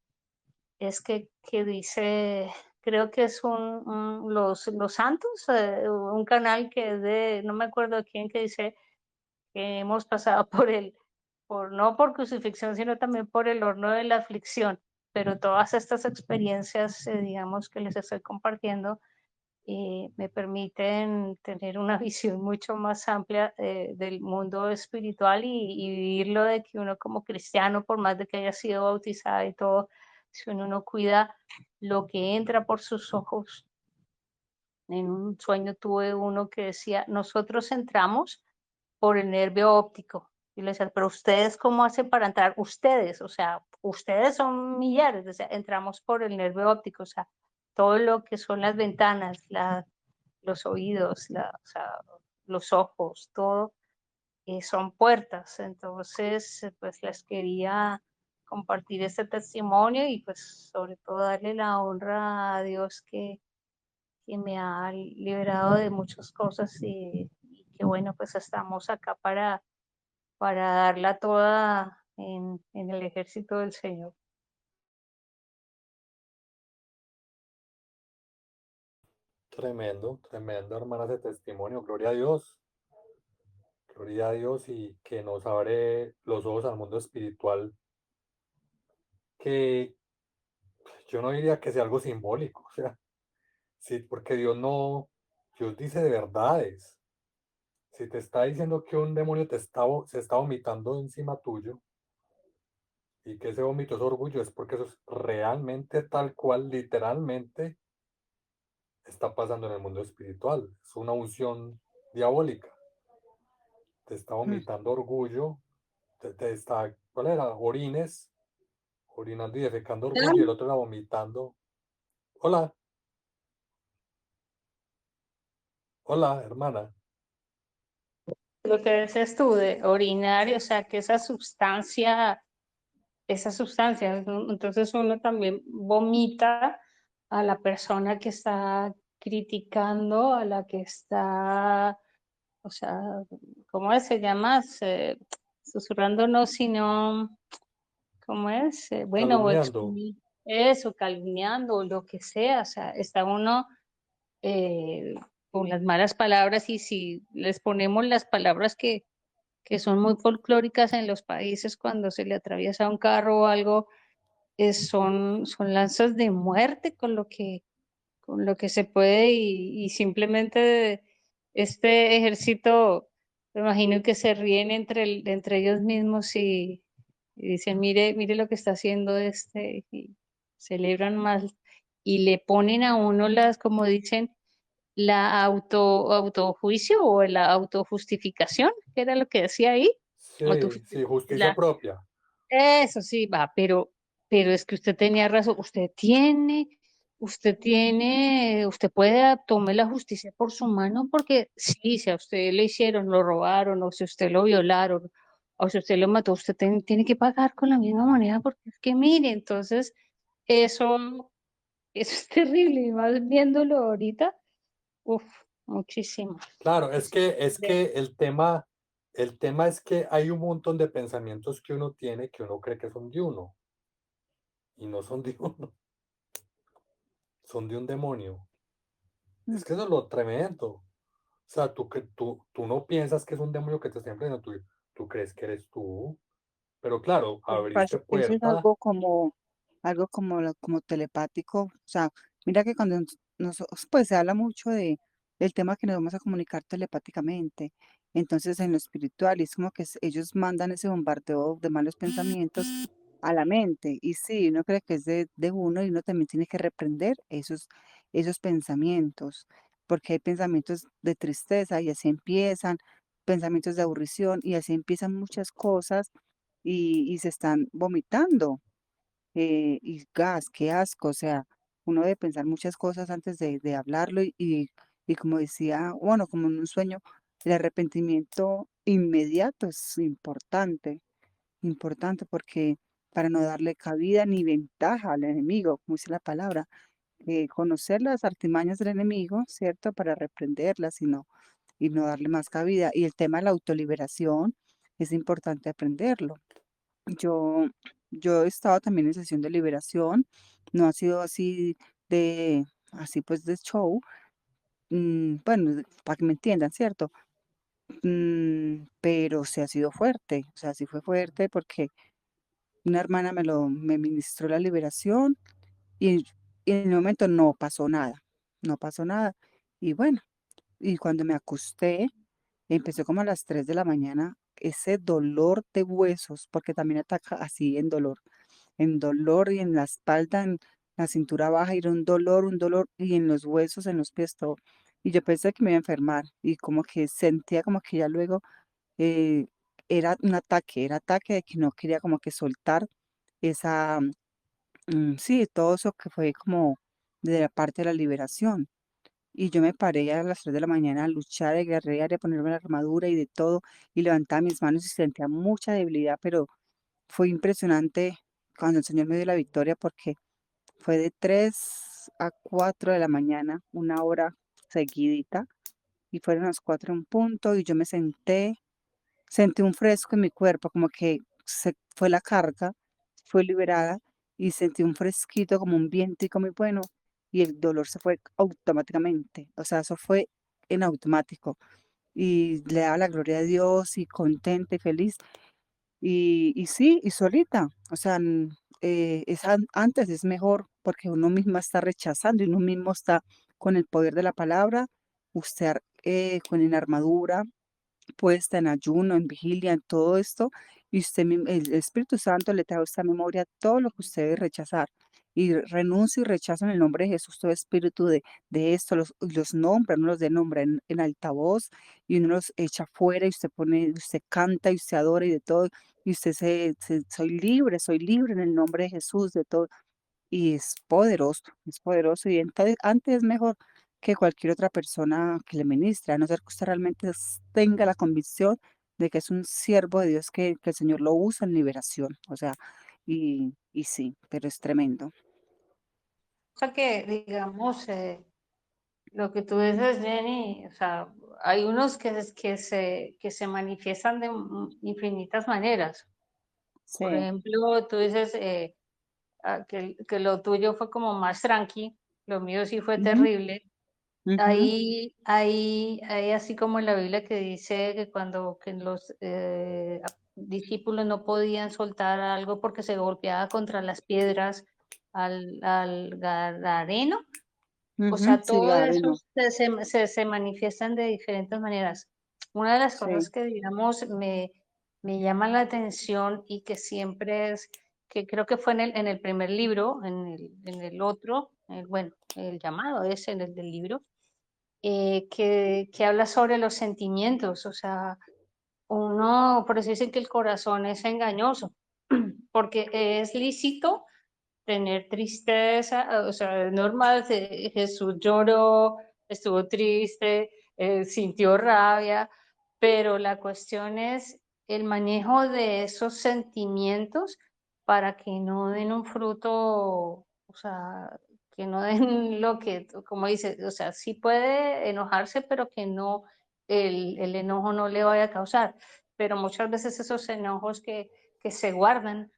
C: es que dice, creo que es los Santos, un canal que es de, no me acuerdo quién, que dice que hemos pasado no por crucifixión, sino también por el horno de la aflicción. Pero todas estas experiencias, digamos, que les estoy compartiendo, me permiten tener una visión mucho más amplia del mundo espiritual y vivirlo, de que uno como cristiano, por más de que haya sido bautizada y todo, si uno no cuida lo que entra por sus ojos. En un sueño tuve uno que decía, nosotros entramos por el nervio óptico. Y le decía, pero ustedes, ¿cómo hacen para entrar? Ustedes, o sea, ustedes son millares, o sea, entramos por el nervio óptico, o sea, todo lo que son las ventanas, los oídos, o sea, los ojos, todo, son puertas. Entonces, pues les quería compartir este testimonio y pues sobre todo darle la honra a Dios que me ha liberado de muchas cosas y que bueno, pues estamos acá para darla toda en el ejército del Señor.
A: Tremendo, tremendo, hermana, ese testimonio. Gloria a Dios, y que nos abre los ojos al mundo espiritual, que yo no diría que sea algo simbólico, o sea, sí, porque Dios no, Dios dice de verdades. Si te está diciendo que un demonio se está vomitando encima tuyo y que ese vómito es orgullo, es porque eso es realmente tal cual, literalmente, está pasando en el mundo espiritual. Es una unción diabólica. Te está vomitando orgullo, te está, ¿cuál era? Orinando y defecando orgullo, y el otro era vomitando. Hola, hola, hermana.
C: Lo que dices tú de orinar, o sea, que esa sustancia, entonces uno también vomita a la persona que está criticando, a la que está, o sea, ¿cómo se llama? Susurrando, no, sino, ¿cómo es? Bueno,
A: Calumniando.
C: eso, calumniando, lo que sea, o sea, está uno eh, con las malas palabras, y si les ponemos las palabras que son muy folclóricas en los países cuando se le atraviesa un carro o algo, son lanzas de muerte con lo que se puede, y simplemente este ejército, me imagino que se ríen entre ellos mismos y dicen, mire, mire lo que está haciendo y celebran más. y le ponen a uno las, como dicen, la autojuicio o la autojustificación, que era lo que decía ahí.
A: Sí, sí, justicia
C: La,
A: propia.
C: eso sí, va, pero es que usted tenía razón, usted puede tomar la justicia por su mano porque sí, si a usted le hicieron, lo robaron, o si a usted lo violaron, o si usted lo mató, usted tiene que pagar con la misma moneda porque es que mire, entonces eso, eso es terrible, y más viéndolo ahorita, uff, muchísimo.
A: Claro, es que el tema es que hay un montón de pensamientos que uno tiene que uno cree que son de uno y no son de uno, son de un demonio.
B: Mm.
A: Es que eso es lo tremendo. O sea, tú no piensas que es un demonio que te está enfrentando, tú crees que eres tú, pero claro,
B: Lo que pasa
A: abriste
B: es que eso es
A: puerta.
B: algo como, como telepático. O sea, mira que cuando nosotros, pues se habla mucho del tema que nos vamos a comunicar telepáticamente. Entonces, en lo espiritual, es como que ellos mandan ese bombardeo de malos pensamientos a la mente. Y sí, uno cree que es de uno y uno también tiene que reprender esos pensamientos, porque hay pensamientos de tristeza y así empiezan, pensamientos de aburrición y así empiezan muchas cosas y se están vomitando. Y gas, qué asco, o sea, uno debe pensar muchas cosas antes de hablarlo y como decía, bueno, como en un sueño, el arrepentimiento inmediato es importante, importante porque para no darle cabida ni ventaja al enemigo, como dice la palabra, conocer las artimañas del enemigo, ¿cierto? Para reprenderlas y no darle más cabida. Y el tema de la autoliberación es importante aprenderlo. Yo, yo he estado también en sesión de liberación, no ha sido así así pues de show, bueno, para que me entiendan, ¿cierto? Pero sí ha sido fuerte, o sea, sí fue fuerte porque una hermana me ministró la liberación y, y en el momento no pasó nada, no pasó nada. Y bueno, y cuando me acosté, empezó como a las 3 de la mañana, ese dolor de huesos, porque también ataca así en dolor y en la espalda, en la cintura baja, y era un dolor, y en los huesos, en los pies, todo. Y yo pensé que me iba a enfermar, y como que sentía como que ya luego eh, era ataque de que no quería como que soltar esa, sí, todo eso que fue como de la parte de la liberación. Y yo me paré a las 3 de la mañana a luchar, a guerrear, y a ponerme la armadura y de todo, y levantaba mis manos y sentía mucha debilidad, pero fue impresionante cuando el Señor me dio la victoria porque fue de 3 a 4 de la mañana, una hora seguidita, y fueron las 4 en punto, y yo me sentí un fresco en mi cuerpo, como que se fue la carga, fue liberada, y sentí un fresquito, como un vientico muy bueno, y el dolor se fue automáticamente, o sea, eso fue en automático, y le daba la gloria a Dios, y contenta y feliz, y sí, y solita, o sea, antes es mejor porque uno misma está rechazando y uno mismo está con el poder de la palabra, usted con en armadura, puesta en ayuno, en vigilia, en todo esto, y el Espíritu Santo le trae a esta memoria todo lo que usted debe rechazar. Y renuncia y rechaza en el nombre de Jesús todo espíritu de esto, los nombra, uno los nombra en altavoz y uno los echa fuera y usted canta y usted adora y de todo, y usted soy libre en el nombre de Jesús de todo y es poderoso y entonces antes es mejor que cualquier otra persona que le ministre, a no ser que usted realmente tenga la convicción de que es un siervo de Dios que el Señor lo usa en liberación, o sea, y sí, pero es tremendo.
C: O sea que, digamos, lo que tú dices, Jenny, o sea, hay unos que se manifiestan de infinitas maneras. Por
B: Sí.
C: ejemplo, tú dices que lo tuyo fue como más tranqui, lo mío sí fue
B: Ujú,
C: terrible.
B: ujú,
C: Hay así como en la Biblia que dice que cuando que los discípulos no podían soltar algo porque se golpeaba contra las piedras al Gadareno. O
B: ujú,
C: sea,
B: sí,
C: todo eso
B: Gadareno,
C: se manifiestan de diferentes maneras. Una de las cosas
B: sí.
C: que, digamos, me llama la atención y que siempre es, que creo que fue en el primer libro, en el otro, bueno, el llamado es en el del libro, que habla sobre los sentimientos, o sea, uno, por eso dicen que el corazón es engañoso, porque es lícito tener tristeza, o sea, es normal, Jesús lloró, estuvo triste, sintió rabia, pero la cuestión es el manejo de esos sentimientos para que no den un fruto, o sea, que no den lo que, como dice, o sea, sí puede enojarse, pero que no, el enojo no le vaya a causar. Pero muchas veces esos enojos que se guardan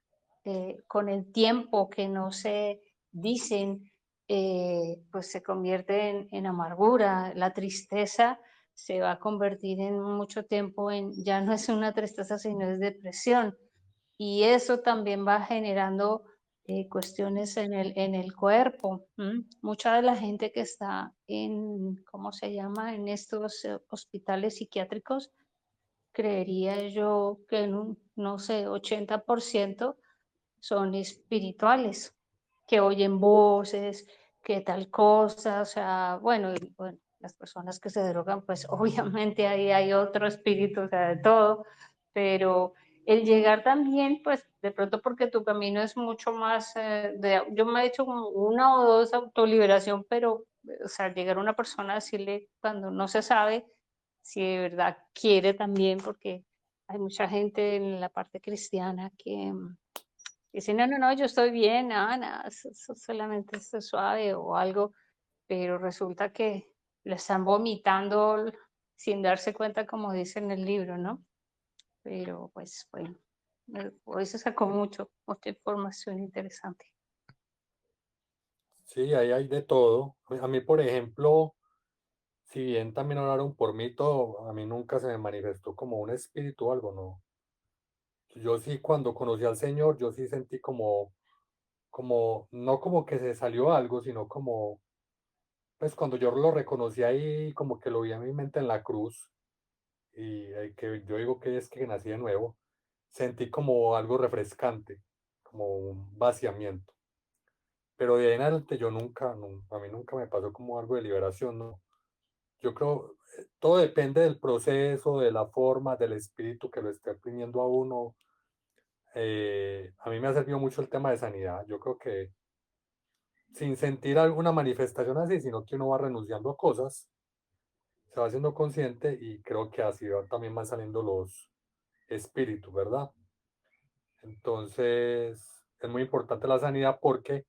C: con el tiempo, que no se dicen, pues se convierte en amargura. La tristeza se va a convertir en mucho tiempo en, ya no es una tristeza, sino es depresión. Y eso también va generando cuestiones en el cuerpo. Mucha de la gente que está en, ¿cómo se llama?, en estos hospitales psiquiátricos, creería yo que en un, no sé, 80% son espirituales, que oyen voces, que tal cosa, o sea, bueno, y, bueno, las personas que se drogan, pues obviamente ahí hay otro espíritu, o sea, de todo, pero el llegar también, pues de pronto porque tu camino es mucho más, yo me he hecho como una o dos autoliberación, pero, o sea, llegar a una persona a decirle cuando no se sabe si de verdad quiere también, porque hay mucha gente en la parte cristiana que dice, no, no, no, yo estoy bien, nada, nada, eso solamente es suave o algo, pero resulta que le están vomitando sin darse cuenta, como dice en el libro, ¿no? Pero pues bueno, hoy se sacó mucha información interesante.
A: Sí, ahí hay de todo. A mí, por ejemplo, si bien también oraron por mí, todo, a mí nunca se me manifestó como un espíritu o algo, ¿no? Yo sí, cuando conocí al Señor, yo sí sentí no como que se salió algo, sino como, pues cuando yo lo reconocí ahí, como que lo vi en mi mente en la cruz, y que yo digo que es que nací de nuevo, sentí como algo refrescante, como un vaciamiento. Pero de ahí en adelante yo nunca, a mí nunca me pasó como algo de liberación, ¿no? Yo creo, todo depende del proceso, de la forma, del espíritu que lo esté oprimiendo a uno. A mí me ha servido mucho el tema de sanidad. Yo creo que sin sentir alguna manifestación así, sino que uno va renunciando a cosas, se va haciendo consciente y creo que así también van saliendo los espíritus, ¿verdad? Entonces, es muy importante la sanidad porque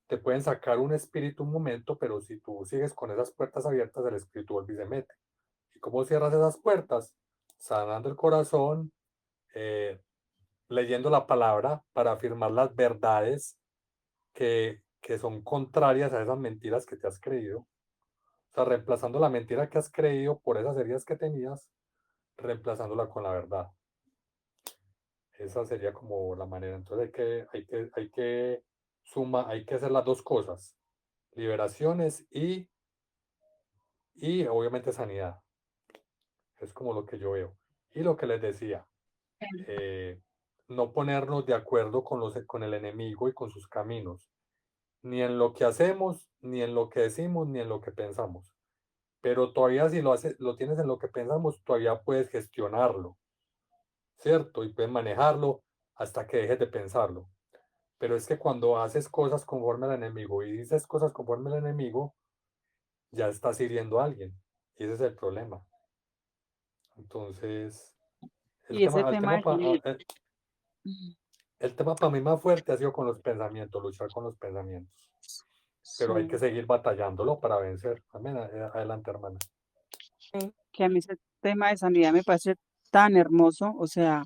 A: te pueden sacar un espíritu un momento, pero si tú sigues con esas puertas abiertas, el espíritu vuelve y se mete. ¿Y cómo cierras esas puertas? Sanando el corazón, eh, leyendo la palabra para afirmar las verdades que son contrarias a esas mentiras que te has creído. O sea, reemplazando la mentira que has creído por esas heridas que tenías, reemplazándola con la verdad. Esa sería como la manera. Entonces hay que hacer las dos cosas. Liberaciones y obviamente sanidad. Es como lo que yo veo. Y lo que les decía, eh, no ponernos de acuerdo con el enemigo y con sus caminos, ni en lo que hacemos, ni en lo que decimos, ni en lo que pensamos. Pero todavía si lo tienes en lo que pensamos, todavía puedes gestionarlo, ¿cierto? Y puedes manejarlo hasta que dejes de pensarlo. Pero es que cuando haces cosas conforme al enemigo y dices cosas conforme al enemigo, ya estás hiriendo a alguien. Y ese es el problema. Entonces,
B: Y ese tema
A: el tema para mí más fuerte ha sido con los pensamientos, luchar con los pensamientos. Pero hay que
B: sí,
A: seguir batallándolo para vencer. Amén. Adelante, hermana.
B: que a mí ese tema de sanidad me parece tan hermoso, o sea,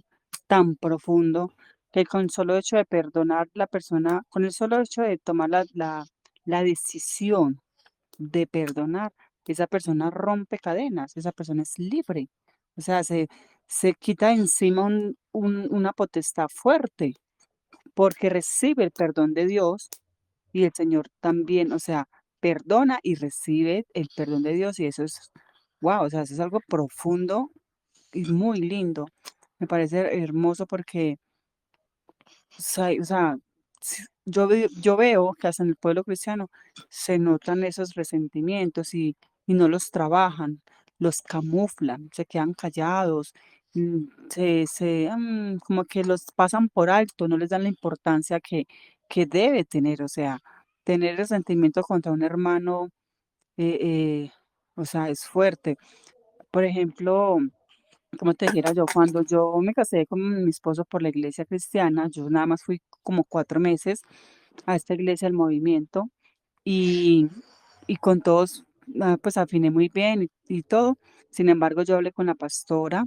B: tan profundo, que con el solo hecho de perdonar la persona, con el solo hecho de tomar la decisión de perdonar, esa persona rompe cadenas, esa persona es libre. O sea, se quita de encima una potestad fuerte porque recibe el perdón de Dios y el Señor también, o sea, perdona y recibe el perdón de Dios y eso es, wow, o sea, eso es algo profundo y muy lindo. Me parece hermoso porque, o sea, yo veo que hasta en el pueblo cristiano se notan esos resentimientos y no los trabajan, los camuflan, se quedan callados, como que los pasan por alto, no les dan la importancia que debe tener, o sea, tener resentimiento contra un hermano, eh, eh, o sea, es fuerte. Por ejemplo, como te dijera yo, cuando yo me casé con mi esposo por la iglesia cristiana, yo nada más fui como 4 meses a esta iglesia del movimiento y, y con todos, pues afiné muy bien y todo. Sin embargo, yo hablé con la pastora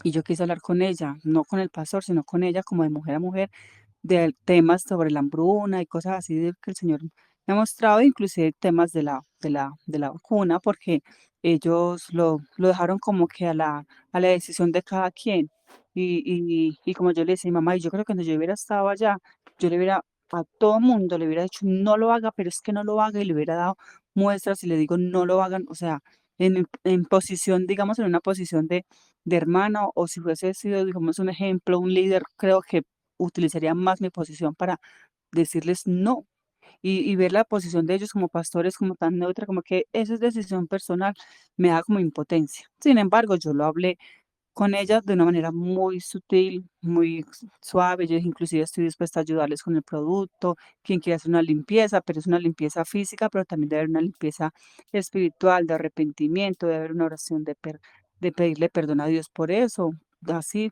B: y yo quise hablar con ella, no con el pastor, sino con ella como de mujer a mujer, de temas sobre la hambruna y cosas así que el Señor me ha mostrado, inclusive temas de la vacuna, porque ellos lo dejaron como que a la decisión de cada quien. Y como yo le decía, mamá, y yo creo que cuando yo hubiera estado allá, yo le hubiera, a todo mundo le hubiera dicho, no lo haga, pero es que no lo haga, y le hubiera dado muestras y le digo, no lo hagan, o sea, en posición, digamos, en una posición de hermana, o si fuese sido, digamos, un ejemplo, un líder, creo que utilizaría más mi posición para decirles no. Y ver la posición de ellos como pastores como tan neutra, como que esa es decisión personal, me da como impotencia. Sin embargo, yo lo hablé con ellas de una manera muy sutil, muy suave. Yo dije, inclusive estoy dispuesta a ayudarles con el producto, quien quiera hacer una limpieza, pero es una limpieza física, pero también debe haber una limpieza espiritual, de arrepentimiento, debe haber una oración de pedirle perdón a Dios por eso, así.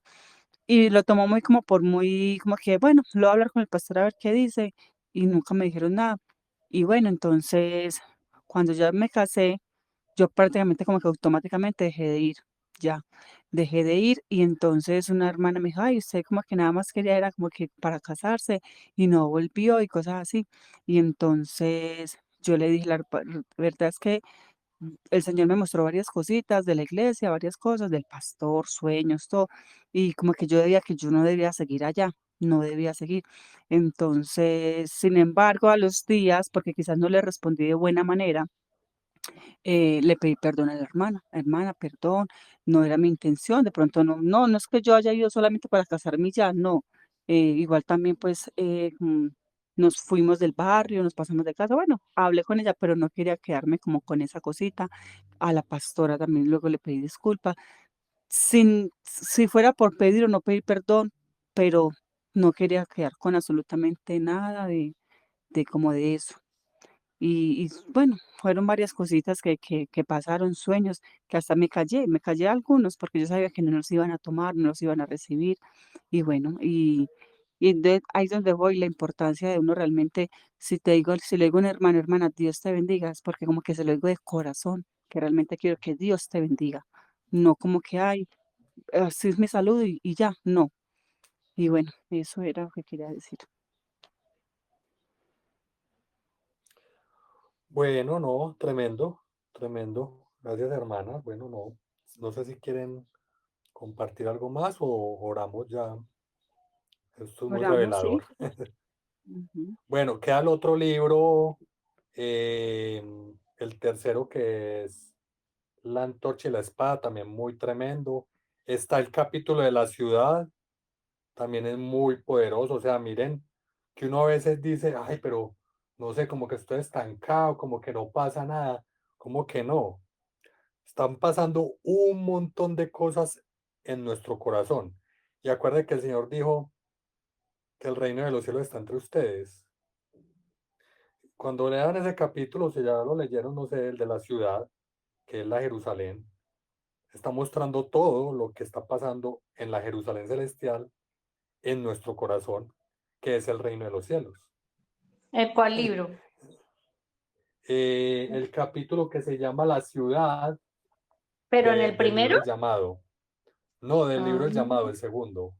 B: Y lo tomó muy como por muy, como que, bueno, lo voy a hablar con el pastor a ver qué dice, y nunca me dijeron nada. Y bueno, entonces, cuando ya me casé, yo prácticamente como que automáticamente dejé de ir, ya, dejé de ir y entonces una hermana me dijo, ay, usted como que nada más quería era como que para casarse y no volvió y cosas así. Y entonces yo le dije, la verdad es que el Señor me mostró varias cositas de la iglesia, varias cosas del pastor, sueños, todo, y como que yo debía que yo no debía seguir allá, no debía seguir. Entonces, sin embargo, a los días, porque quizás no le respondí de buena manera, le pedí perdón a la hermana, hermana, perdón, no era mi intención, de pronto no es que yo haya ido solamente para casarme y ya, no. Igual también pues nos fuimos del barrio, nos pasamos de casa, bueno, hablé con ella, pero no quería quedarme como con esa cosita. A la pastora también luego le pedí disculpas, si fuera por pedir o no pedir perdón, pero no quería quedar con absolutamente nada de como de eso. Y bueno, fueron varias cositas que pasaron, sueños, que hasta me callé algunos porque yo sabía que no los iban a tomar, no los iban a recibir. Y bueno, ahí es donde voy, la importancia de uno realmente, si le digo a una hermana, hermana, Dios te bendiga, es porque como que se lo digo de corazón, que realmente quiero que Dios te bendiga. No como que, ay, así es mi salud y ya, no. Y bueno, eso era lo que quería decir.
A: Bueno, no, tremendo, tremendo. Gracias, hermana. Bueno, no, no sé si quieren compartir algo más o oramos ya. Esto es muy
B: Oramos, sí.
A: revelador.
B: Ujú.
A: Bueno, queda el otro libro, eh, el tercero que es La antorcha y la espada, también muy tremendo. Está el capítulo de la ciudad, también es muy poderoso. O sea, miren que uno a veces dice, ay, pero no sé, como que estoy estancado, como que no pasa nada, como que no. Están pasando un montón de cosas en nuestro corazón. Y acuérdense que el Señor dijo que el reino de los cielos está entre ustedes. Cuando lean ese capítulo, si ya lo leyeron, no sé, el de la ciudad, que es la Jerusalén, está mostrando todo lo que está pasando en la Jerusalén celestial, en nuestro corazón, que es el reino de los cielos.
C: ¿Cuál libro?
A: El capítulo que se llama La ciudad
C: ¿Pero en el
A: del
C: primero?
A: libro El Llamado. No, del libro
C: Ah,
A: El Llamado, el segundo.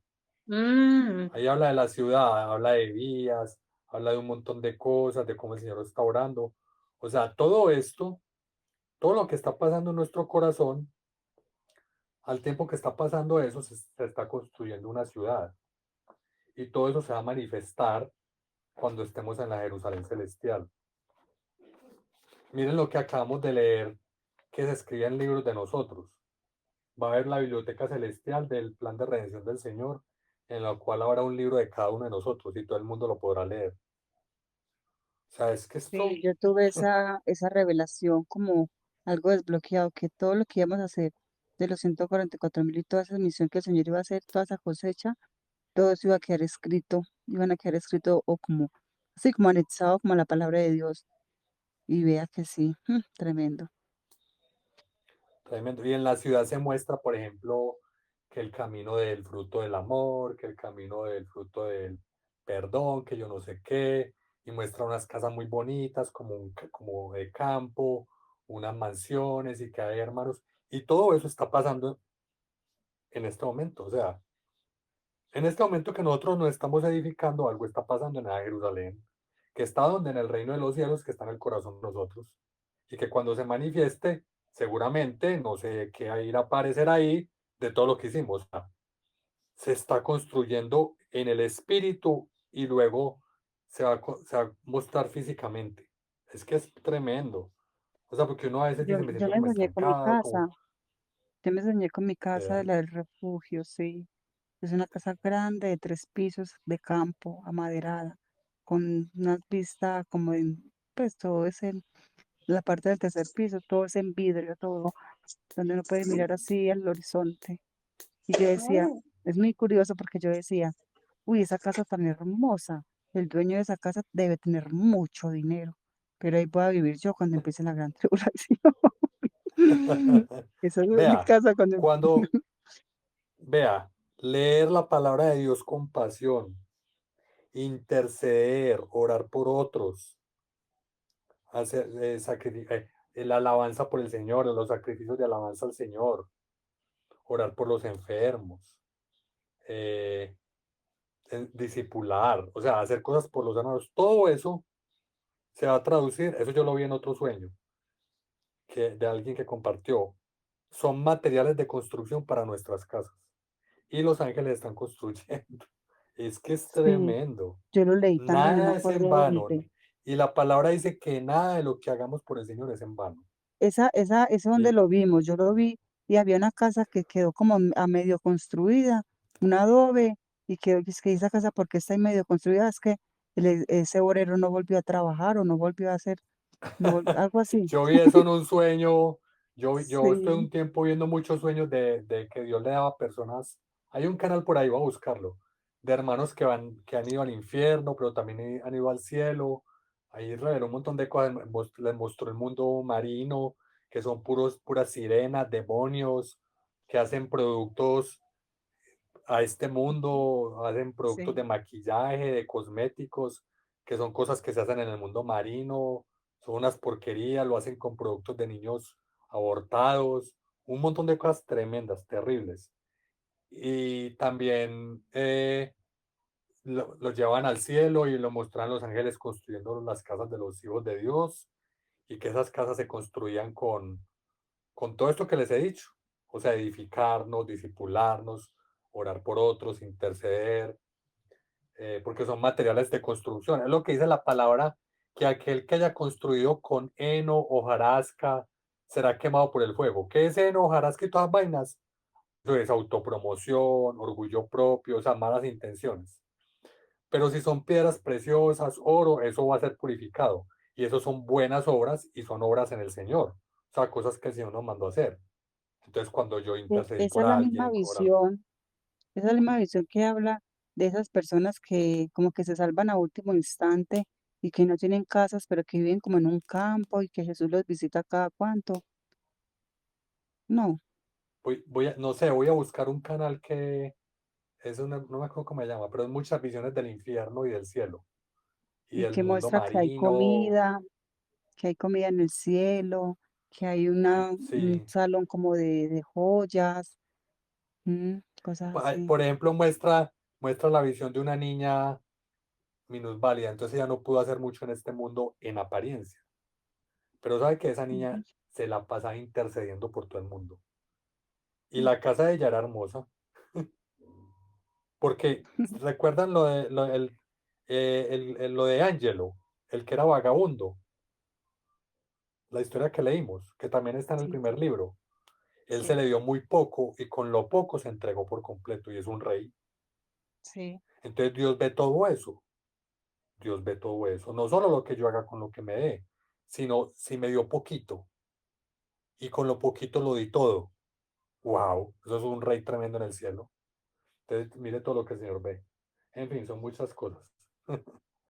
C: mm.
A: Ahí habla de la ciudad, habla de vías, habla de un montón de cosas, de cómo el Señor está orando. O sea, todo esto, todo lo que está pasando en nuestro corazón, al tiempo que está pasando eso, se está construyendo una ciudad. Y todo eso se va a manifestar cuando estemos en la Jerusalén celestial. Miren lo que acabamos de leer, que se escribe en libros de nosotros. Va a haber la biblioteca celestial del plan de redención del Señor en la cual habrá un libro de cada uno de nosotros y todo el mundo lo podrá leer. O sea, es que
B: Sí,
A: esto,
B: yo tuve esa revelación como algo desbloqueado, que todo lo que íbamos a hacer de los 144.000 y toda esa misión que el Señor iba a hacer, toda esa cosecha, todo eso iba a quedar escrito, iban a quedar escrito o como, así como anexado como a la palabra de Dios. Y vea que sí, tremendo.
A: tremendo. Y en la ciudad se muestra, por ejemplo, que el camino del fruto del amor, que el camino del fruto del perdón, que yo no sé qué, y muestra unas casas muy bonitas, como de campo, unas mansiones y que hay hermanos. Y todo eso está pasando en este momento. O sea, en este momento que nosotros nos estamos edificando, algo está pasando en la Jerusalén, que está donde en el reino de los cielos, que está en el corazón de nosotros, y que cuando se manifieste, seguramente, no sé qué irá a aparecer ahí de todo lo que hicimos. O sea, se está construyendo en el espíritu y luego se va a mostrar físicamente. Es que es tremendo. O sea, porque uno a veces
B: Yo,
A: dice, me
B: yo
A: siento
B: me
A: como
B: soñé con mi
A: estancado, como...
B: casa, yo me soñé con mi casa de
A: eh,
B: la del refugio, sí. Es una casa grande de 3 pisos de campo, amaderada, con una vista como en, pues todo es en la parte del tercer piso, todo es en vidrio, todo, donde uno puede mirar así al horizonte. Y yo decía, es muy curioso porque yo decía, uy, esa casa tan hermosa, el dueño de esa casa debe tener mucho dinero, pero ahí voy a vivir yo cuando empiece la gran tribulación. Esa es mi
A: Vea,
B: casa cuando...
A: cuando, vea, leer la palabra de Dios con pasión, interceder, orar por otros, hacer la alabanza por el Señor, los sacrificios de alabanza al Señor, orar por los enfermos, eh, discipular, o sea, hacer cosas por los hermanos, todo eso se va a traducir, eso yo lo vi en otro sueño, de alguien que compartió, son materiales de construcción para nuestras casas. Y los ángeles están construyendo. Es que es
B: Sí,
A: tremendo.
B: yo lo leí también, no me
A: Nada es en
B: acuerdo
A: vano.
B: dónde.
A: Y la palabra dice que nada de lo que hagamos por el Señor es en vano.
B: Esa donde
A: Y
B: lo vimos, yo lo vi y había una casa que quedó como a medio construida, un adobe, y que es que esa casa porque está ahí medio construida, es que ese obrero no volvió a trabajar o no volvió a hacer, algo así.
A: yo vi eso en un sueño. Yo estuve
B: Sí,
A: un tiempo viendo muchos sueños de que Dios le daba a personas. Hay un canal por ahí, voy a buscarlo, de hermanos que han ido al infierno, pero también han ido al cielo. Ahí reveló un montón de cosas. Les mostró el mundo marino, que son puras sirenas, demonios, que hacen productos a este mundo, hacen productos de
B: sí.
A: maquillaje, de cosméticos, que son cosas que se hacen en el mundo marino, son unas porquerías, lo hacen con productos de niños abortados, un montón de cosas tremendas, terribles. Y también lo llevan al cielo y lo muestran los ángeles construyendo las casas de los hijos de Dios y que esas casas se construían con todo esto que les he dicho, o sea, edificarnos, discipularnos, orar por otros, interceder, porque son materiales de construcción. Es lo que dice la palabra, que aquel que haya construido con heno, hojarasca, será quemado por el fuego. ¿Qué es heno, hojarasca y todas vainas? Eso es autopromoción, orgullo propio, o sea, malas intenciones. Pero si son piedras preciosas, oro, eso va a ser purificado. Y eso son buenas obras y son obras en el Señor. O sea, cosas que el Señor nos mandó a hacer. Entonces, cuando yo intercedí
B: Esa
A: por
B: es la misma
A: alguien, orar,
B: visión, esa es la misma visión que habla de esas personas que como que se salvan a último instante y que no tienen casas, pero que viven como en un campo y que Jesús los visita cada cuanto. No,
A: no sé, voy a buscar un canal que no me acuerdo cómo se llama, pero es muchas visiones del infierno y del cielo y
B: y
A: del
B: que
A: mundo
B: muestra
A: marino.
B: que hay comida en el cielo, que hay un
A: Sí,
B: salón como de joyas, cosas así.
A: por ejemplo, muestra la visión de una niña minusválida, entonces ella no pudo hacer mucho en este mundo en apariencia, pero sabe que esa niña
B: Ujú.
A: se la pasa intercediendo por todo el mundo. Y la casa de ella era hermosa, porque recuerdan lo de Angelo, el que era vagabundo, la historia que leímos, que también está en el
B: Sí,
A: primer libro. Él se
B: sí,
A: le dio muy poco y con lo poco se entregó por completo y es un rey.
B: Sí,
A: Entonces Dios ve todo eso. Dios ve todo eso. No solo lo que yo haga con lo que me dé, sino si me dio poquito y con lo poquito lo di todo. ¡Wow! Eso es un rey tremendo en el cielo. Entonces, mire todo lo que el Señor ve. En fin, son muchas cosas.